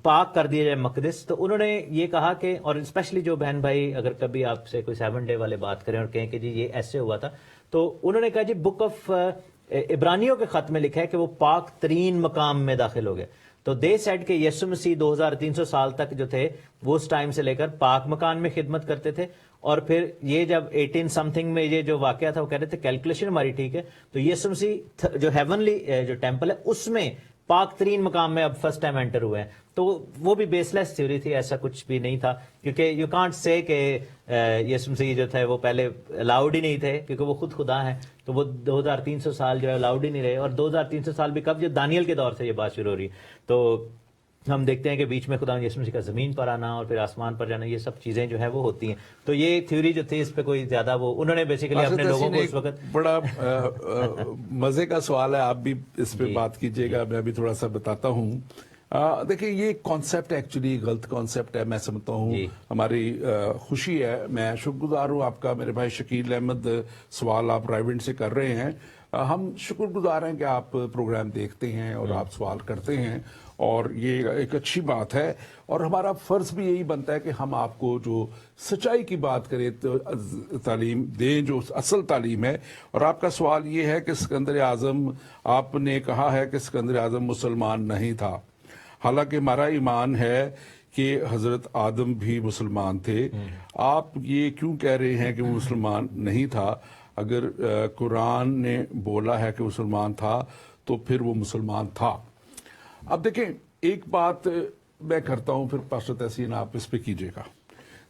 پاک کر دیا جائے مقدس، تو انہوں نے یہ کہا کہ، اور اسپیشلی جو بہن بھائی اگر کبھی آپ سے کوئی 7 ڈے والے بات کریں اور کہیں کہ جی یہ ایسے ہوا تھا، تو انہوں نے کہا جی بک آف عبرانیوں کے خط میں لکھا ہے کہ وہ پاک ترین مقام میں داخل ہو گئے۔ تو دے سیڈ کہ یسوع مسیح 2300 سال تک جو تھے وہ اس ٹائم سے لے کر پاک مکان میں خدمت کرتے تھے، اور پھر یہ جب 18 سمتھنگ میں یہ جو واقعہ تھا وہ کہہ رہے تھے کیلکولیشن ہماری ٹھیک ہے، تو یسوع مسیح جو ہیونلی جو ٹیمپل ہے اس میں پاک ترین مقام میں اب فرسٹ ٹائم انٹر ہوئے ہیں۔ تو وہ بھی بیس لیس تھیوری تھی، ایسا کچھ بھی نہیں تھا، کیونکہ یو کانٹ سے کہ یسوع مسیح جو تھے وہ پہلے الاؤڈ ہی نہیں تھے، کیونکہ وہ خود خدا ہیں، تو وہ 2300 سال جو ہے الاؤڈ ہی نہیں رہے۔ اور 2300 سال بھی کب، جو دانیل کے دور سے یہ بات شروع ہو رہی ہے، تو ہم دیکھتے ہیں کہ بیچ میں خدا یسوع مسیح کا زمین پر آنا اور پھر آسمان پر جانا، یہ سب چیزیں جو ہیں وہ ہوتی ہیں۔ تو یہ تھیوری جو تھی اس پہ کوئی زیادہ وہ انہوں نے بیسیکلی اپنے لوگوں کو اس وقت بڑا مزے کا سوال ہے، آپ بھی اس پہ بات کیجئے گا، میں بھی تھوڑا سا بتاتا ہوں۔ دیکھیں یہ کانسیپٹ ایکچولی غلط کانسیپٹ ہے، میں سمجھتا ہوں ہماری خوشی ہے، میں شکر گزار ہوں آپ کا میرے بھائی شکیل احمد، سوال آپ رائیونٹ سے کر رہے ہیں، ہم شکر گزار ہیں کہ آپ پروگرام دیکھتے ہیں اور آپ سوال کرتے ہیں، اور یہ ایک اچھی بات ہے، اور ہمارا فرض بھی یہی بنتا ہے کہ ہم آپ کو جو سچائی کی بات کریں تو تعلیم دیں، جو اصل تعلیم ہے۔ اور آپ کا سوال یہ ہے کہ اسکندر اعظم، آپ نے کہا ہے کہ اسکندر اعظم مسلمان نہیں تھا، حالانکہ ہمارا ایمان ہے کہ حضرت آدم بھی مسلمان تھے، آپ یہ کیوں کہہ رہے ہیں کہ وہ مسلمان نہیں تھا؟ اگر قرآن نے بولا ہے کہ مسلمان تھا تو پھر وہ مسلمان تھا۔ اب دیکھیں ایک بات میں کرتا ہوں، پھر پاسٹر تحسین آپ اس پہ کیجئے گا۔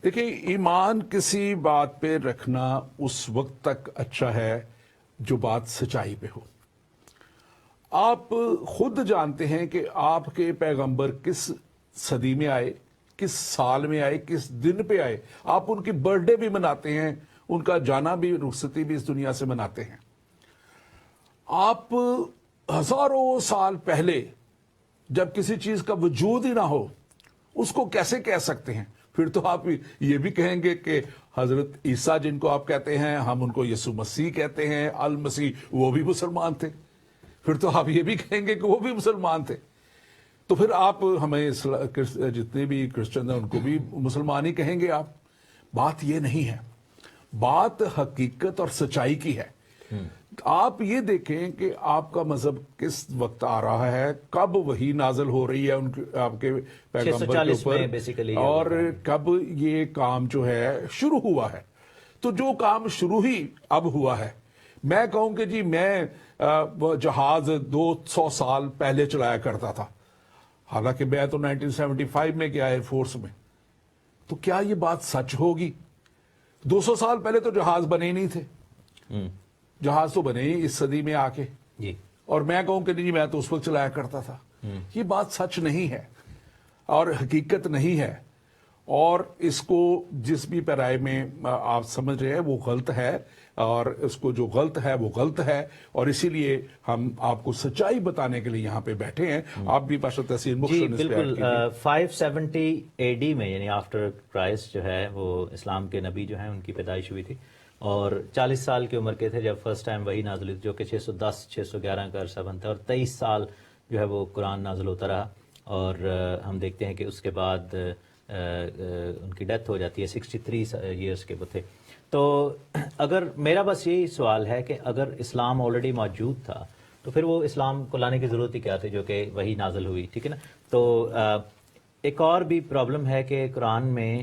دیکھیں ایمان کسی بات پہ رکھنا اس وقت تک اچھا ہے جو بات سچائی پہ ہو۔ آپ خود جانتے ہیں کہ آپ کے پیغمبر کس صدی میں آئے، کس سال میں آئے, کس دن پہ آئے. آپ ان کی برتھ ڈے بھی مناتے ہیں, ان کا جانا بھی, رخصتی بھی اس دنیا سے مناتے ہیں. آپ ہزاروں سال پہلے جب کسی چیز کا وجود ہی نہ ہو اس کو کیسے کہہ سکتے ہیں؟ پھر تو آپ یہ بھی کہیں گے کہ حضرت عیسیٰ جن کو آپ کہتے ہیں, ہم ان کو یسوع مسیح کہتے ہیں, المسیح, وہ بھی مسلمان تھے. پھر تو آپ یہ بھی کہیں گے کہ وہ بھی مسلمان تھے. تو پھر آپ ہمیں جتنے بھی کرسچن ہیں ان کو بھی مسلمان ہی کہیں گے آپ. بات یہ نہیں ہے, بات حقیقت اور سچائی کی ہے. آپ یہ دیکھیں کہ آپ کا مذہب کس وقت آ رہا ہے, کب وحی نازل ہو رہی ہے آپ کے پیغمبر کے اوپر, اور کب یہ کام جو ہے شروع ہوا ہے. تو جو کام شروع ہی اب ہوا ہے, میں کہوں کہ جی میں جہاز 200 سال پہلے چلایا کرتا تھا, حالانکہ میں تو 1975 میں گیا ایئر فورس میں. تو کیا یہ بات سچ ہوگی؟ 200 سال پہلے تو جہاز بنے نہیں تھے. جہاز تو بنے ہی اس صدی میں آ کے, اور میں کہوں کہ نہیں میں تو اس وقت چلایا کرتا تھا. یہ بات سچ نہیں ہے اور حقیقت نہیں ہے, اور اس کو جس بھی پیرائے میں آپ سمجھ رہے ہیں وہ غلط ہے, اور اس کو جو غلط ہے وہ غلط ہے. اور اسی لیے ہم آپ کو سچائی بتانے کے لیے یہاں پہ بیٹھے ہیں. آپ بھی پاشا تحسین مخشن اس پہ ایڈ کیجئے. 570 AD میں یعنی آفٹر کرائسٹ جو ہے وہ اسلام کے نبی جو ہیں ان کی پیدائش ہوئی تھی, اور 40 سال کی عمر کے تھے جب فرسٹ ٹائم وہی نازل ہوئی, جو کہ 610-611 کا عرصہ بنتا ہے, اور 23 سال جو ہے وہ قرآن نازل ہوتا رہا. اور ہم دیکھتے ہیں کہ اس کے بعد ان کی ڈیتھ ہو جاتی ہے, 63 ایئرس کے وہ تھے. تو اگر میرا بس یہی سوال ہے کہ اگر اسلام آلریڈی موجود تھا تو پھر وہ اسلام کو لانے کی ضرورت ہی کیا تھی, جو کہ وہی نازل ہوئی, ٹھیک ہے نا. تو ایک اور بھی پرابلم ہے کہ قرآن میں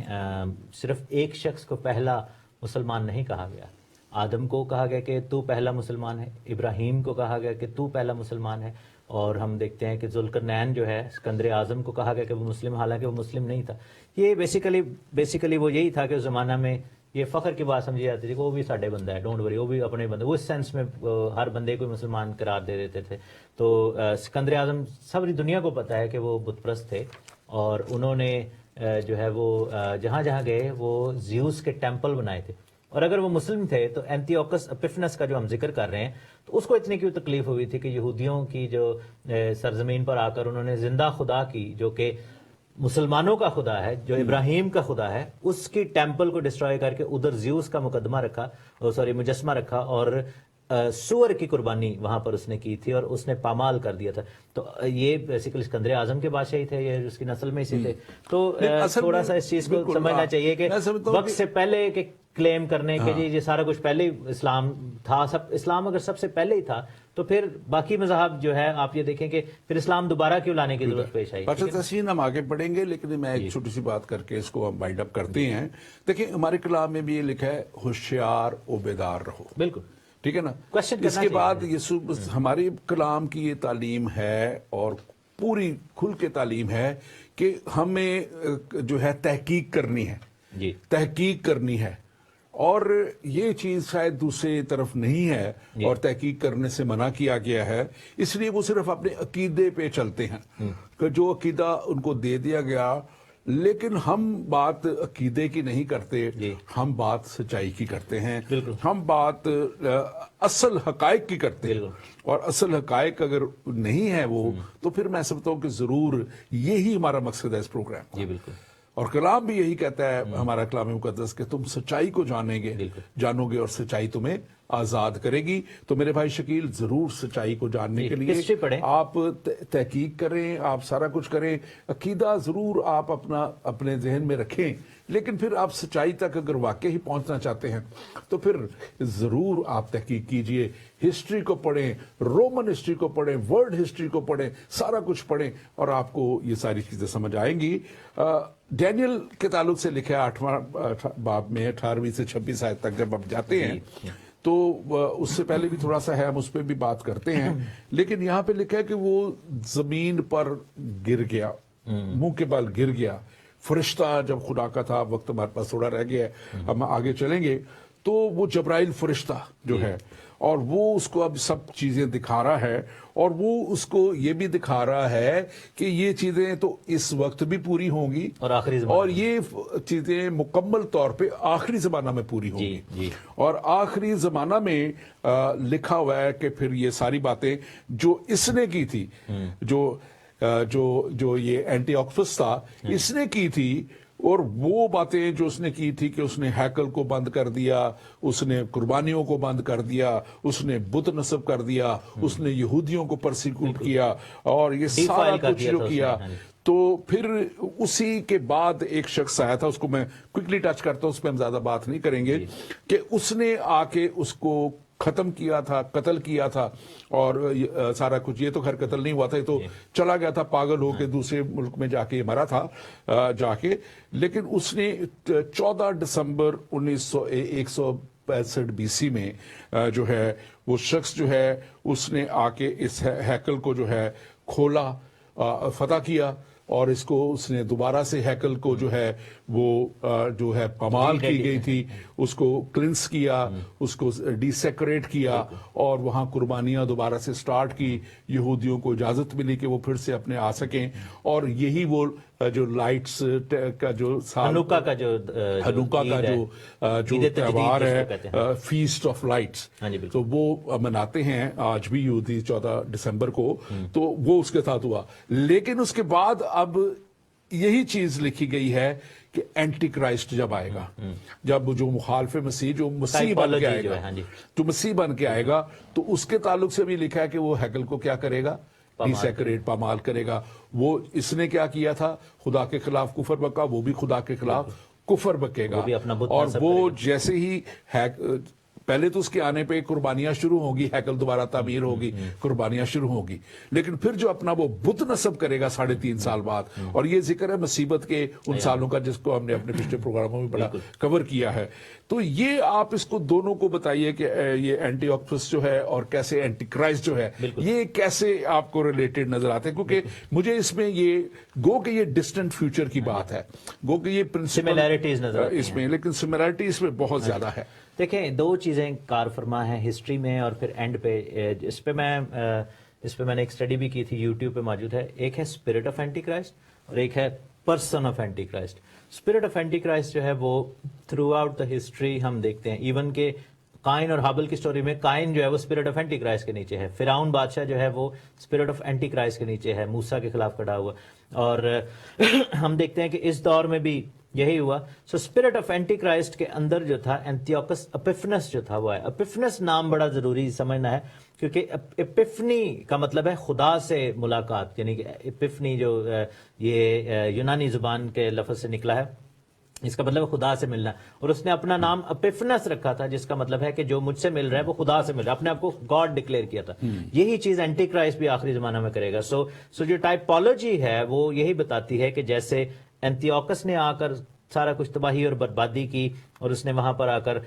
صرف ایک شخص کو پہلا مسلمان نہیں کہا گیا. آدم کو کہا گیا کہ تو پہلا مسلمان ہے, ابراہیم کو کہا گیا کہ تو پہلا مسلمان ہے, اور ہم دیکھتے ہیں کہ ذوالقرنین جو ہے سکندر اعظم کو کہا گیا کہ وہ مسلم, حالانکہ وہ مسلم نہیں تھا. یہ بیسیکلی وہ یہی تھا کہ اس زمانہ میں یہ فخر کی بات سمجھی جاتی تھی کہ وہ بھی ساڈے بندہ ہے, ڈونٹ وری, وہ بھی اپنے بندے, وہ اس سینس میں ہر بندے کو مسلمان قرار دے دیتے تھے. تو سکندر اعظم ساری دنیا کو پتہ ہے کہ وہ بت پرست تھے, اور انہوں نے جو ہے وہ جہاں جہاں گئے وہ زیوس کے ٹیمپل بنائے تھے. اور اگر وہ مسلم تھے تو اینٹیوکس اپیفنس کا جو ہم ذکر کر رہے ہیں, تو اس کو اتنی کیوں تکلیف ہوئی تھی کہ یہودیوں کی جو سرزمین پر آ کر انہوں نے زندہ خدا کی, جو کہ مسلمانوں کا خدا ہے, جو ابراہیم کا خدا ہے, اس کی ٹیمپل کو ڈسٹروائے کر کے ادھر زیوس کا مقدمہ رکھا, مجسمہ رکھا, اور سور کی قربانی وہاں پر اس نے کی تھی, اور اس نے پامال کر دیا تھا. تو یہ بیسیکلی سکندر اعظم کے بادشاہ ہی تھے, یہ اس کی نسل میں اسی تھے. تو تھوڑا سا اس چیز کو سمجھنا چاہیے کہ وقت سے پہلے کہ کلیم کرنے کے جی یہ سارا کچھ پہلے اسلام تھا, اسلام اگر سب سے پہلے ہی تھا تو پھر باقی مذاہب جو ہے آپ یہ دیکھیں کہ پھر اسلام دوبارہ کیوں لانے کی ضرورت پیش آئی. پاشا تحسین ہم آگے پڑھیں گے, لیکن میں ایک چھوٹی سی بات کر کے اس کو ہم وائنڈ اپ کرتے ہیں. دیکھیں ہمارے کلام میں بھی یہ لکھا ہے ہوشیار و بیدار رہو. بالکل ٹھیک ہے نا. اس کے بعد یسوع ہماری کلام کی یہ تعلیم ہے, اور پوری کھل کے تعلیم ہے کہ ہمیں جو ہے تحقیق کرنی ہے, تحقیق کرنی ہے, اور یہ چیز شاید دوسری طرف نہیں ہے, اور تحقیق کرنے سے منع کیا گیا ہے. اس لیے وہ صرف اپنے عقیدے پہ چلتے ہیں کہ جو عقیدہ ان کو دے دیا گیا. لیکن ہم بات عقیدے کی نہیں کرتے, ہم بات سچائی کی کرتے ہیں, ہم بات اصل حقائق کی کرتے ہیں. اور اصل حقائق اگر نہیں ہے وہ, تو پھر میں سمجھتا ہوں کہ ضرور یہی ہمارا مقصد ہے اس پروگرام کا. اور کلام بھی یہی کہتا ہے ہمارا کلام مقدس کہ تم سچائی کو جانو گے اور سچائی تمہیں آزاد کرے گی. تو میرے بھائی شکیل ضرور سچائی کو جاننے کے لیے آپ تحقیق کریں, آپ سارا کچھ کریں, عقیدہ ضرور آپ اپنے ذہن میں رکھیں, لیکن پھر آپ سچائی تک اگر واقعی پہنچنا چاہتے ہیں تو پھر ضرور آپ تحقیق کیجئے. ہسٹری کو پڑھیں, رومن ہسٹری کو پڑھیں, ورلڈ ہسٹری کو پڑھیں, سارا کچھ پڑھیں, اور آپ کو یہ ساری چیزیں سمجھ آئیں گی. ڈینیل کے تعلق سے لکھا ہے 8واں باب میں 18ویں سے 26 آیت تک جب آپ جاتے ہیں تو اس سے پہلے بھی تھوڑا سا ہے, ہم اس پہ بھی بات کرتے ہیں. لیکن یہاں پہ لکھا ہے کہ وہ زمین پر گر گیا, منہ کے بل گر گیا. فرشتہ جب خدا کا تھا, وقت ہمارے پاس تھوڑا رہ گیا ہے, ہم آگے چلیں گے. تو وہ جبرائیل فرشتہ جو ہے اور وہ اس کو اب سب چیزیں دکھا رہا ہے اور وہ اس کو یہ بھی دکھا رہا ہے کہ یہ چیزیں تو اس وقت بھی پوری ہوں گی اور آخری زمانہ اور یہ چیزیں مکمل طور پہ آخری زمانہ میں پوری ہوں گی اور آخری زمانہ میں لکھا ہوا ہے کہ پھر یہ ساری باتیں جو اس نے کی تھی جو یہ اینٹی آکسس تھا اس نے کی تھی اور وہ باتیں جو اس نے کی تھی کہ اس نے ہیکل کو بند کر دیا, اس نے قربانیوں کو بند کر دیا, اس نے بت نصب کر دیا, اس نے یہودیوں کو پرسیکیوٹ کیا اور یہ سارا کچھ جو کیا, تو پھر اسی کے بعد ایک شخص آیا تھا, اس کو میں کوئکلی ٹچ کرتا ہوں, اس پہ ہم زیادہ بات نہیں کریں گے, کہ اس نے آ کے اس کو ختم کیا تھا, قتل کیا تھا اور سارا کچھ. یہ تو خیر قتل نہیں ہوا تھا, یہ تو چلا گیا تھا پاگل ہو کے دوسرے ملک میں جا کے مرا تھا جا کے. لیکن اس نے 14 دسمبر 1965 BC میں جو ہے وہ شخص جو ہے اس نے آ کے اس ہیکل کو جو ہے کھولا, فتح کیا اور اس کو اس نے دوبارہ سے ہیکل کو جو ہے وہ جو ہے پامال کی گئی تھی اس کو کلینس کیا, اس کو ڈیسیکریٹ کیا اور وہاں قربانیاں دوبارہ سے سٹارٹ کی. یہودیوں کو اجازت ملی کہ وہ پھر سے اپنے آ سکیں اور یہی وہ جو لائٹس کا جو ہنوکا کا جو تہوار ہے, فیسٹ آف لائٹس, تو وہ مناتے ہیں آج بھی یہودی 14 دسمبر کو, تو وہ اس کے ساتھ ہوا. لیکن اس کے بعد اب یہی چیز لکھی گئی ہے کہ اینٹی کرائسٹ جب آئے گا, جب جو مخالف مسیح جو مسیح بن کے آئے گا, جو مسیح بن کے آئے گا, تو اس کے تعلق سے بھی لکھا ہے کہ وہ ہیکل کو کیا کرے گا, ڈیسیکریٹ, پامال کرے گا. وہ اس نے کیا کیا تھا, خدا کے خلاف کفر بکا, وہ بھی خدا کے خلاف کفر بکے گا. اور وہ جیسے ہی پہلے تو اس کے آنے پہ قربانیاں شروع ہوگی, ہیکل دوبارہ تعمیر ہوگی, قربانیاں شروع ہوگی, لیکن پھر جو اپنا وہ بت نصب کرے گا 3.5 سال بعد, اور یہ ذکر ہے مصیبت کے ان سالوں کا جس کو ہم نے اپنے پچھلے پروگراموں میں بڑا کور کیا ہے. تو یہ آپ اس کو دونوں کو بتائیے کہ یہ اینٹی آکسس جو ہے اور کیسے اینٹی کرائسٹ جو ہے یہ کیسے آپ کو ریلیٹڈ نظر آتے ہیں, کیونکہ مجھے اس میں یہ گو کہ یہ ڈسٹنٹ فیوچر کی بات ہے, گو کہ یہ سملیرٹیز نظر آتی ہیں اس میں, لیکن سملیرٹی اس میں بہت زیادہ ہے. دیکھیں دو چیزیں کار فرما ہیں ہسٹری میں اور پھر اینڈ پہ. اس پہ میں نے ایک اسٹڈی بھی کی تھی, یوٹیوب پہ موجود ہے. ایک ہے اسپرٹ آف اینٹی کرائسٹ اور ایک ہے person of anti Christ. Spirit of anti Christ جو ہے وہ تھرو آؤٹ دا ہسٹری ہم دیکھتے ہیں, ایون کہ قائن اور حابل کی سٹوری میں قائن جو ہے وہ اسپرٹ آف اینٹی کرائسٹ کے نیچے ہے, فرعون بادشاہ جو ہے وہ اسپرٹ آف اینٹی کرائسٹ کے نیچے ہے, موسیٰ کے خلاف کھڑا ہوا. اور ہم دیکھتے ہیں کہ اس دور میں بھی یہی ہوا. سو اسپرٹ آف اینٹی کرائسٹ کے اندر جو تھا انتیوکس اپیفنس جو تھا وہ ہے. اپیفنس نام بڑا ضروری سمجھنا ہے کیونکہ اپیفنی کا مطلب ہے خدا سے ملاقات, یعنی کہ اپیفنی جو یہ یونانی زبان کے لفظ سے نکلا ہے, اس کا مطلب ہے خدا سے ملنا. اور اس نے اپنا نام اپیفنس رکھا تھا جس کا مطلب ہے کہ جو مجھ سے مل رہا ہے وہ خدا سے مل رہا ہے, اپنے آپ کو گاڈ ڈکلیئر کیا تھا. یہی چیز اینٹی کرائسٹ بھی آخری زمانہ میں کرے گا. سو جو ٹائپولوجی ہے وہ یہی بتاتی ہے کہ جیسے انتیوکس نے آ کر سارا کچھ تباہی اور بربادی کی اور اس نے وہاں پر آ کر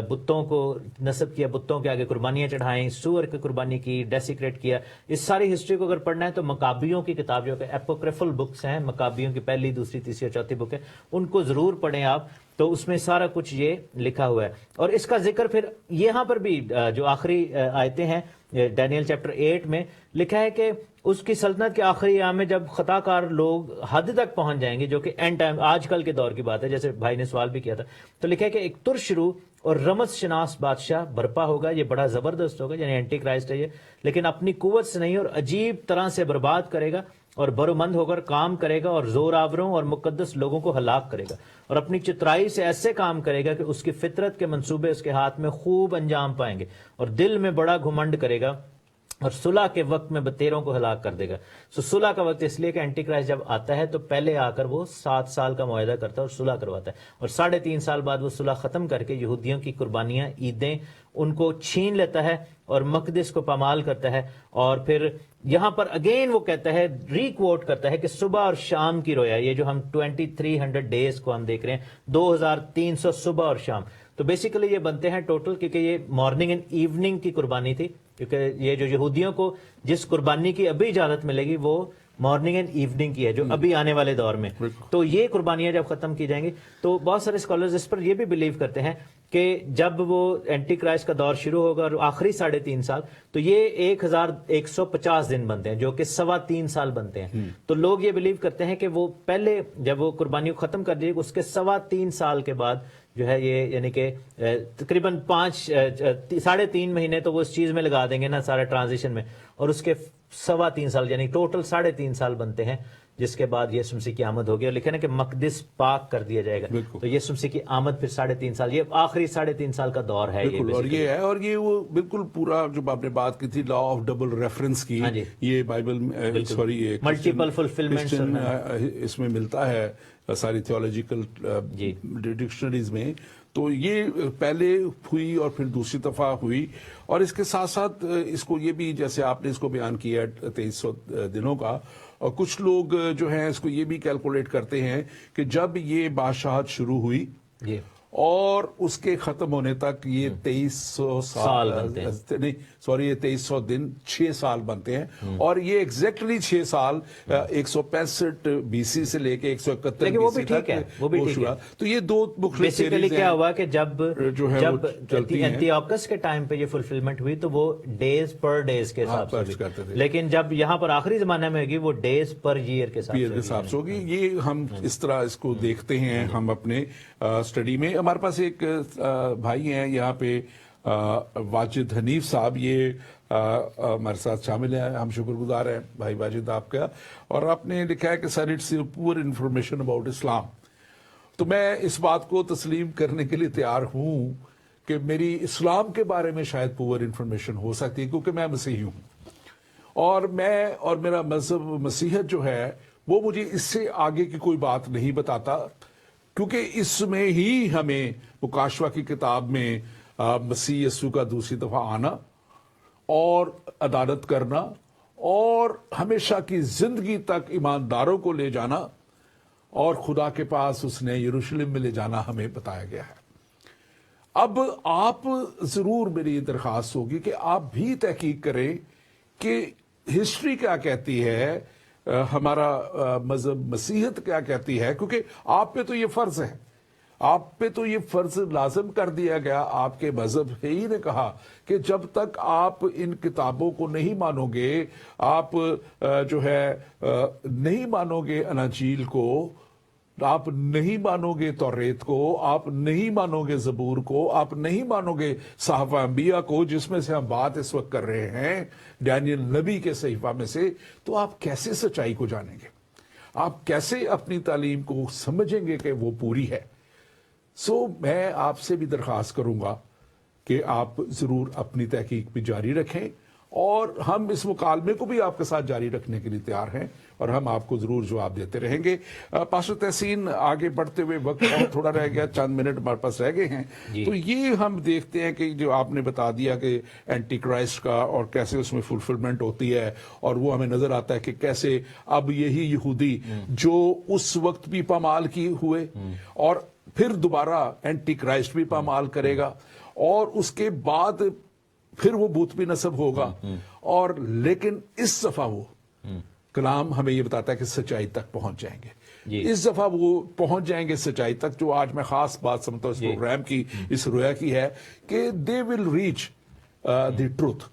بتوں کو نصب کیا, بتوں کے آگے قربانیاں چڑھائیں, سور کی قربانی کی, ڈیسیکریٹ کیا. اس ساری ہسٹری کو اگر پڑھنا ہے تو مکابیوں کی کتاب جو کہ اپوکریفل بکس ہیں, مکابیوں کی پہلی, دوسری, تیسری اور چوتھی بک ہے, ان کو ضرور پڑھیں آپ. تو اس میں سارا کچھ یہ لکھا ہوا ہے. اور اس کا ذکر پھر یہاں پر بھی جو آخری آیتیں ہیں ڈینیل چیپٹر 8 میں لکھا ہے کہ اس کی سلطنت کے آخری ایام میں جب خطا کار لوگ حد تک پہنچ جائیں گے, جو کہ اینڈ ٹائم آج کل کے دور کی بات ہے, جیسے بھائی نے سوال بھی کیا تھا, تو لکھا ہے کہ ایک ترش روح اور رمز شناس بادشاہ برپا ہوگا. یہ بڑا زبردست ہوگا, یعنی اینٹی کرائسٹ ہے یہ, لیکن اپنی قوت سے نہیں اور عجیب طرح سے برباد کرے گا اور برومند ہو کر کام کرے گا اور زور آوروں اور مقدس لوگوں کو ہلاک کرے گا اور اپنی چترائی سے ایسے کام کرے گا کہ اس کی فطرت کے منصوبے اس کے ہاتھ میں خوب انجام پائیں گے اور دل میں بڑا گھمنڈ کرے گا اور صلح کے وقت میں بتیروں کو ہلاک کر دے گا. صلح کا وقت اس لیے کہ اینٹی کرائسٹ جب آتا ہے تو پہلے آ کر وہ 7 سال کا معاہدہ کرتا ہے اور صلح کرواتا ہے, اور 3.5 سال بعد وہ صلح ختم کر کے یہودیوں کی قربانیاں, عیدیں ان کو چھین لیتا ہے اور مقدس کو پامال کرتا ہے. اور پھر یہاں پر اگین وہ کہتا ہے, ری کوٹ کرتا ہے کہ صبح اور شام کی رویا, یہ جو ہم 2300 ڈیز کو ہم دیکھ رہے ہیں, 2300 صبح اور شام, تو بیسیکلی یہ بنتے ہیں ٹوٹل, کیونکہ یہ مارننگ اینڈ ایوننگ کی قربانی تھی, کیونکہ یہ جو یہودیوں کو جس قربانی کی ابھی اجازت ملے گی وہ مارننگ اینڈ ایوننگ کی ہے جو ابھی آنے والے دور میں. تو یہ قربانیاں جب ختم کی جائیں گی تو بہت سارے اسکالرز اس پر یہ بھی بلیو کرتے ہیں کہ جب وہ اینٹی کرائسٹ کا دور شروع ہوگا اور آخری 3.5 سال، تو یہ 1150 دن بنتے ہیں جو کہ 3.25 سال بنتے ہیں. تو لوگ یہ بلیو کرتے ہیں کہ وہ پہلے جب وہ قربانی کو ختم کر دیے اس کے 3.25 سال کے بعد جو ہے یہ یعنی کہ تقریباً 3.5 مہینے تو وہ اس چیز میں لگا دیں گے نا سارے ٹرانزیشن میں، اور اس کے 3.25 سال یعنی ٹوٹل 3.5 سال بنتے ہیں، جس کے بعد یسوع مسیح کی آمد ہوگی. اور لکھا ہے کہ مقدس پاک کر دیا جائے گا. تو یسوع مسیح کی آمد پھر 3.5 سال، یہ آخری 3.5 سال کا دور ہے. اور یہ ہے، اور یہ وہ بالکل پورا جو آپ نے بات کی تھی لا آف ڈبل ریفرنس کی، یہ بائبل سوری ملٹیپل فلفلمنٹ اس میں ملتا ہے ساری تھیولوجیکل ڈکشنریز میں. تو یہ پہلے ہوئی اور پھر دوسری دفعہ ہوئی، اور اس کے ساتھ ساتھ اس کو یہ بھی جیسے آپ نے اس کو بیان کیا 2300 دنوں کا، اور کچھ لوگ جو ہیں اس کو یہ بھی کیلکولیٹ کرتے ہیں کہ جب یہ بادشاہت شروع ہوئی اور اس کے ختم ہونے تک یہ 2300 سال نہیں سوری یہ 2300 دن 6 سال بنتے ہیں. اور یہ ایگزیکٹلی 6 سال 165 BC سے لے کے 171 BC تک وہ شروع. تو یہ دو مختلف بیسیکلی کیا ہوا کہ جب اینٹیوکس کے ٹائم پہ یہ فلفلمنٹ ہوئی تو وہ ڈیز پر ڈیز کے حساب سے کرتے تھے، لیکن جب یہاں پر آخری زمانے میں ہوگی وہ ڈیز پر ایئر کے حساب سے ہوگی. یہ ہم اس طرح اس کو دیکھتے ہیں ہم اپنے اسٹڈی میں. ہمارے پاس ایک بھائی ہیں یہاں پہ واجد حنیف صاحب، یہ ہمارے ساتھ شامل ہیں، ہم شکر گزار ہیں بھائی واجد آپ کا. اور آپ نے لکھا ہے کہ سر اٹس پور انفارمیشن اباؤٹ اسلام. تو میں اس بات کو تسلیم کرنے کے لیے تیار ہوں کہ میری اسلام کے بارے میں شاید پور انفارمیشن ہو سکتی ہے، کیونکہ میں مسیحی ہوں، اور میں اور میرا مذہب مسیحیت جو ہے وہ مجھے اس سے آگے کی کوئی بات نہیں بتاتا، کیونکہ اس میں ہی ہمیں مکاشفہ کی کتاب میں مسیح یسوع کا دوسری دفعہ آنا اور عدالت کرنا اور ہمیشہ کی زندگی تک ایمانداروں کو لے جانا اور خدا کے پاس اس نے یروشلم میں لے جانا ہمیں بتایا گیا ہے. اب آپ ضرور میری درخواست ہوگی کہ آپ بھی تحقیق کریں کہ ہسٹری کیا کہتی ہے، ہمارا مذہب مسیحیت کیا کہتی ہے، کیونکہ آپ پہ تو یہ فرض ہے، آپ پہ تو یہ فرض لازم کر دیا گیا. آپ کے مذہب ہی نے کہا کہ جب تک آپ ان کتابوں کو نہیں مانو گے، آپ جو ہے نہیں مانو گے اناجیل کو، آپ نہیں مانو گے توریت کو، آپ نہیں مانو گے زبور کو، آپ نہیں مانو گے صحابہ انبیاء کو، جس میں سے ہم بات اس وقت کر رہے ہیں ڈینیل نبی کے صحیفہ میں سے، تو آپ کیسے سچائی کو جانیں گے؟ آپ کیسے اپنی تعلیم کو سمجھیں گے کہ وہ پوری ہے؟ میں آپ سے بھی درخواست کروں گا کہ آپ ضرور اپنی تحقیق بھی جاری رکھیں، اور ہم اس مکالمے کو بھی آپ کے ساتھ جاری رکھنے کے لیے تیار ہیں، اور ہم آپ کو ضرور جواب دیتے رہیں گے. پاسٹر تحسین، آگے بڑھتے ہوئے وقت اور تھوڑا رہ گیا، چند منٹ ہمارے پاس رہ گئے ہیں. تو یہ ہم دیکھتے ہیں کہ جو آپ نے بتا دیا کہ اینٹی کرائسٹ کا اور کیسے اس میں فلفلمنٹ ہوتی ہے، اور وہ ہمیں نظر آتا ہے کہ کیسے اب یہی یہودی جو اس وقت بھی پامال کی ہوئے اور پھر دوبارہ اینٹی کرائسٹ بھی پامال کرے گا، اور اس کے بعد پھر وہ بت بھی نصب ہوگا، اور لیکن اس دفعہ وہ کلام ہمیں یہ بتاتا ہے کہ سچائی تک پہنچ جائیں گے. اس دفعہ وہ پہنچ جائیں گے سچائی تک. جو آج میں خاص بات سمجھتا ہوں اس پروگرام کی، اس رویا کی ہے کہ they will reach the truth،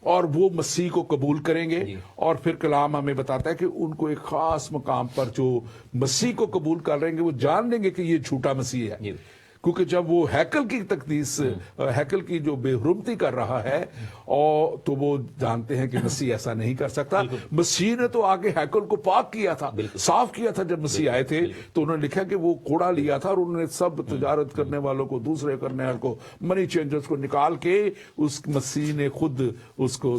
اور وہ مسیح کو قبول کریں گے. اور پھر کلام ہمیں بتاتا ہے کہ ان کو ایک خاص مقام پر جو مسیح کو قبول کر لیں گے وہ جان لیں گے کہ یہ جھوٹا مسیح ہے، کیونکہ جب وہ ہیکل کی تقدیس، ہیکل کی جو بے حرمتی کر رہا ہے، اور تو وہ جانتے ہیں کہ مسیح ایسا نہیں کر سکتا. مسیح نے تو آگے ہیکل کو پاک کیا تھا، صاف کیا تھا. جب مسیح آئے تھے تو انہوں نے لکھا کہ وہ کوڑا لیا تھا، اور انہوں نے سب تجارت کرنے والوں کو، دوسرے کرنے والوں کو، منی چینجرز کو نکال کے اس مسیح نے خود اس کو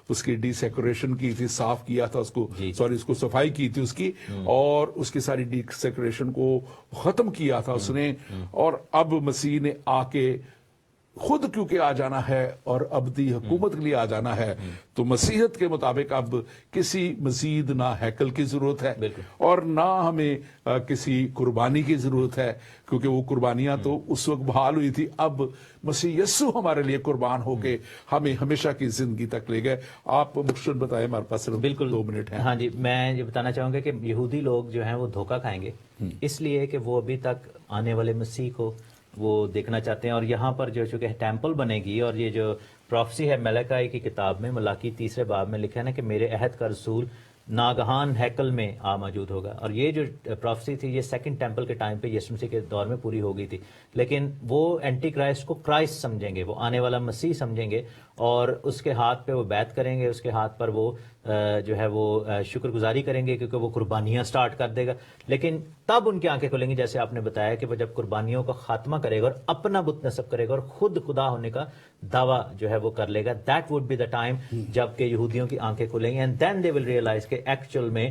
اس کی ڈی سیکریشن کی تھی، صاف کیا تھا اس کو، سوری اس کو صفائی کی تھی اس کی، اور اس کی ساری ڈی سیکریشن کو ختم کیا تھا اس نے. اور اب مسیح نے آ کے خود کیونکہ آ جانا ہے اور ابدی حکومت کے لیے آ جانا ہے، تو مسیحیت کے مطابق اب کسی مزید نہ ہیکل کی ضرورت ہے اور نہ ہمیں کسی قربانی کی ضرورت ہے، کیونکہ وہ قربانیاں تو اس وقت بحال ہوئی تھی. اب مسیح یسوع ہمارے لیے قربان ہو کے ہمیں ہمیشہ کی زندگی تک لے گئے. آپ مختصر بتائیں، ہمارے پاس صرف 2 منٹ ہیں. ہاں جی، میں یہ بتانا چاہوں گا کہ یہودی لوگ جو ہیں وہ دھوکہ کھائیں گے، اس لیے کہ وہ ابھی تک آنے والے مسیح کو وہ دیکھنا چاہتے ہیں. اور یہاں پر جو چونکہ ٹیمپل بنے گی، اور یہ جو پروفیسی ہے ملاکی کی کتاب میں، ملاکی 3 باب میں لکھا ہے نا کہ میرے عہد کا رسول ناگہان ہیکل میں آ موجود ہوگا. اور یہ جو پروفیسی تھی یہ سیکنڈ ٹیمپل کے ٹائم پہ یسوع مسیح کے دور میں پوری ہو گئی تھی. لیکن وہ اینٹی کرائسٹ کو کرائسٹ سمجھیں گے، وہ آنے والا مسیح سمجھیں گے، اور اس کے ہاتھ پہ وہ بیعت کریں گے، اس کے ہاتھ پر وہ جو ہے وہ شکر گزاری کریں گے، کیونکہ وہ قربانیاں سٹارٹ کر دے گا. لیکن تب ان کی آنکھیں کھلیں گی، جیسے آپ نے بتایا کہ وہ جب قربانیوں کا خاتمہ کرے گا اور اپنا بت نصب کرے گا اور خود خدا ہونے کا دعویٰ جو ہے وہ کر لے گا. That would be the time جب کہ یہودیوں کی آنکھیں کھلیں گی، and then they will realize کہ ایکچوئل میں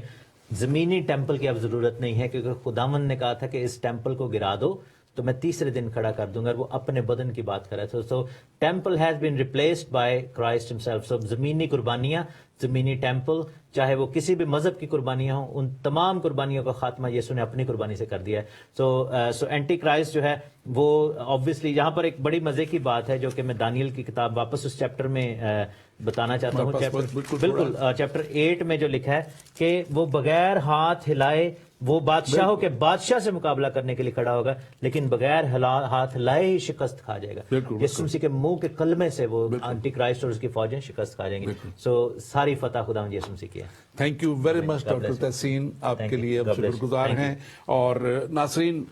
زمینی ٹیمپل کی اب ضرورت نہیں ہے، کیونکہ خداوند نے کہا تھا کہ اس ٹیمپل کو گرا دو تو میں تیسرے دن کھڑا کر دوں گا. اور وہ اپنے بدن کی بات کر رہا تھا. So temple has been replaced by Christ himself. So زمینی قربانیاں، زمینی ٹیمپل، چاہے وہ کسی بھی مذہب کی قربانیاں ہوں، ان تمام قربانیوں کا خاتمہ یسوع نے اپنی قربانی سے کر دیا ہے. سو اینٹی کرائسٹ جو ہے وہ آبویسلی یہاں پر ایک بڑی مزے کی بات ہے جو کہ میں دانیل کی کتاب واپس اس چیپٹر میں بتانا چاہتا ہوں. بالکل چیپٹر 8 میں جو لکھا ہے کہ وہ بغیر ہاتھ ہلائے وہ بادشاہوں کے بادشاہ سے مقابلہ کرنے کے لیے کھڑا ہوگا، لیکن بغیر ہاتھ ہلائے ہی شکست کھا جائے گا. یسوع مسیح کے منہ کے کلمے سے وہ اینٹی کرائسٹ اور اس کی فوجیں شکست کھا جائیں گی. سو ساری فتح خداوند یسوع مسیح کی ہے. Thank you very much doctor تحسین، آپ کے لیے ہم شکر گزار ہیں. اور ناظرین،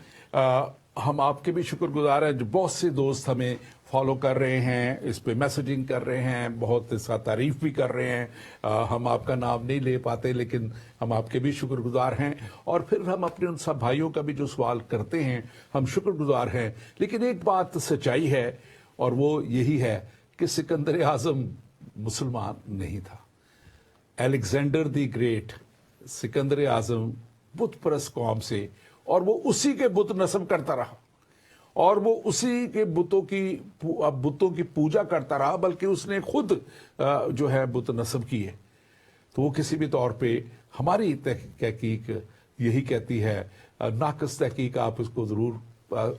ہم آپ کے بھی شکر گزار ہیں جو بہت سے دوست ہمیں فالو کر رہے ہیں، اس پہ میسیجنگ کر رہے ہیں، بہت اس کا تعریف بھی کر رہے ہیں. ہم آپ کا نام نہیں لے پاتے، لیکن ہم آپ کے بھی شکر گزار ہیں. اور پھر ہم اپنے ان سب بھائیوں کا بھی جو سوال کرتے ہیں ہم شکر گزار ہیں. لیکن ایک بات سچائی ہے، اور وہ یہی ہے کہ سکندر اعظم مسلمان نہیں تھا. الیگزینڈر دی گریٹ، سکندر اعظم بت پرست قوم سے، اور وہ اسی کے بت نصب کرتا رہا، اور وہ اسی کے بتوں کی پوجا کرتا رہا، بلکہ اس نے خود جو ہے بت نصب کیے. تو وہ کسی بھی طور پہ ہماری تحقیق یہی کہتی ہے، ناقص تحقیق آپ اس کو ضرور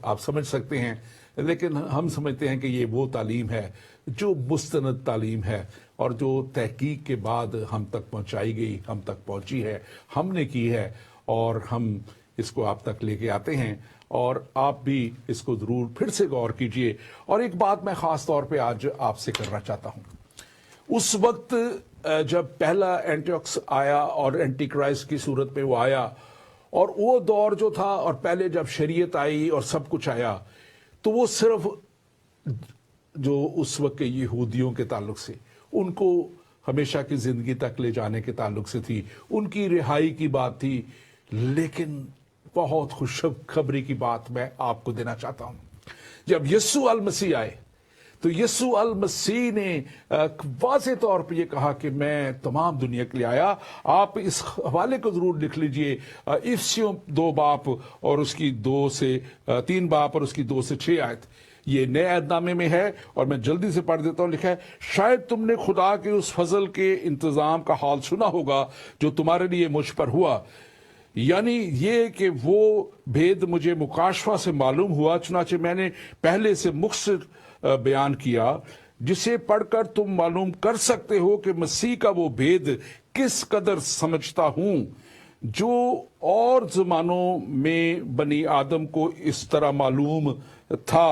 آپ سمجھ سکتے ہیں، لیکن ہم سمجھتے ہیں کہ یہ وہ تعلیم ہے جو مستند تعلیم ہے، اور جو تحقیق کے بعد ہم تک پہنچائی گئی، ہم تک پہنچی ہے، ہم نے کی ہے، اور ہم اس کو آپ تک لے کے آتے ہیں. اور آپ بھی اس کو ضرور پھر سے غور کیجئے. اور ایک بات میں خاص طور پہ آج آپ سے کرنا چاہتا ہوں. اس وقت جب پہلا اینٹیوکس آیا اور اینٹی کرائسٹ کی صورت میں وہ آیا، اور وہ دور جو تھا، اور پہلے جب شریعت آئی اور سب کچھ آیا، تو وہ صرف جو اس وقت کے یہودیوں کے تعلق سے، ان کو ہمیشہ کی زندگی تک لے جانے کے تعلق سے تھی، ان کی رہائی کی بات تھی. لیکن بہت خوشخبری کی بات میں آپ کو دینا چاہتا ہوں. جب یسوع المسیح آئے تو یسوع المسیح نے واضح طور پہ یہ کہا کہ میں تمام دنیا کے لیے آیا. آپ اس حوالے کو ضرور لکھ لیجئے، افسیوں 2 باب اور اس کی 3 باب اور اس کی 2 سے 6 آیت. یہ نئے عہد نامے میں ہے، اور میں جلدی سے پڑھ دیتا ہوں. لکھا ہے، شاید تم نے خدا کے اس فضل کے انتظام کا حال سنا ہوگا جو تمہارے لیے مجھ پر ہوا، یعنی یہ کہ وہ بھید مجھے مکاشفہ سے معلوم ہوا، چنانچہ میں نے پہلے سے مختصر بیان کیا، جسے پڑھ کر تم معلوم کر سکتے ہو کہ مسیح کا وہ بھید کس قدر سمجھتا ہوں، جو اور زمانوں میں بنی آدم کو اس طرح معلوم تھا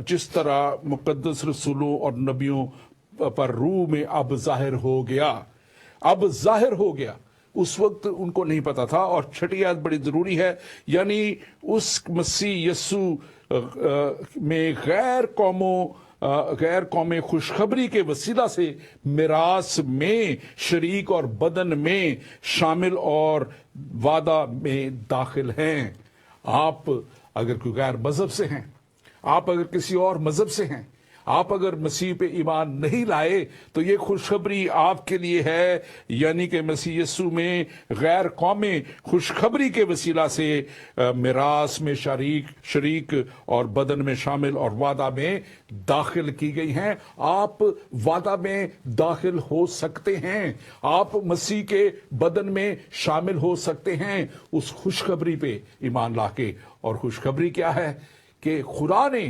جس طرح مقدس رسولوں اور نبیوں پر روح میں اب ظاہر ہو گیا. اس وقت ان کو نہیں پتا تھا. اور 6 آیت بڑی ضروری ہے، یعنی اس مسیح یسوع میں غیر قومیں خوشخبری کے وسیلہ سے میراث میں شریک اور بدن میں شامل اور وعدہ میں داخل ہیں. آپ اگر کوئی غیر مذہب سے ہیں، آپ اگر کسی اور مذہب سے ہیں، آپ اگر مسیح پہ ایمان نہیں لائے، تو یہ خوشخبری آپ کے لیے ہے، یعنی کہ مسیح یسوع میں غیر قومیں خوشخبری کے وسیلہ سے میراث میں شریک اور بدن میں شامل اور وعدہ میں داخل کی گئی ہیں. آپ وعدہ میں داخل ہو سکتے ہیں، آپ مسیح کے بدن میں شامل ہو سکتے ہیں اس خوشخبری پہ ایمان لا کے. اور خوشخبری کیا ہے؟ کہ خدا نے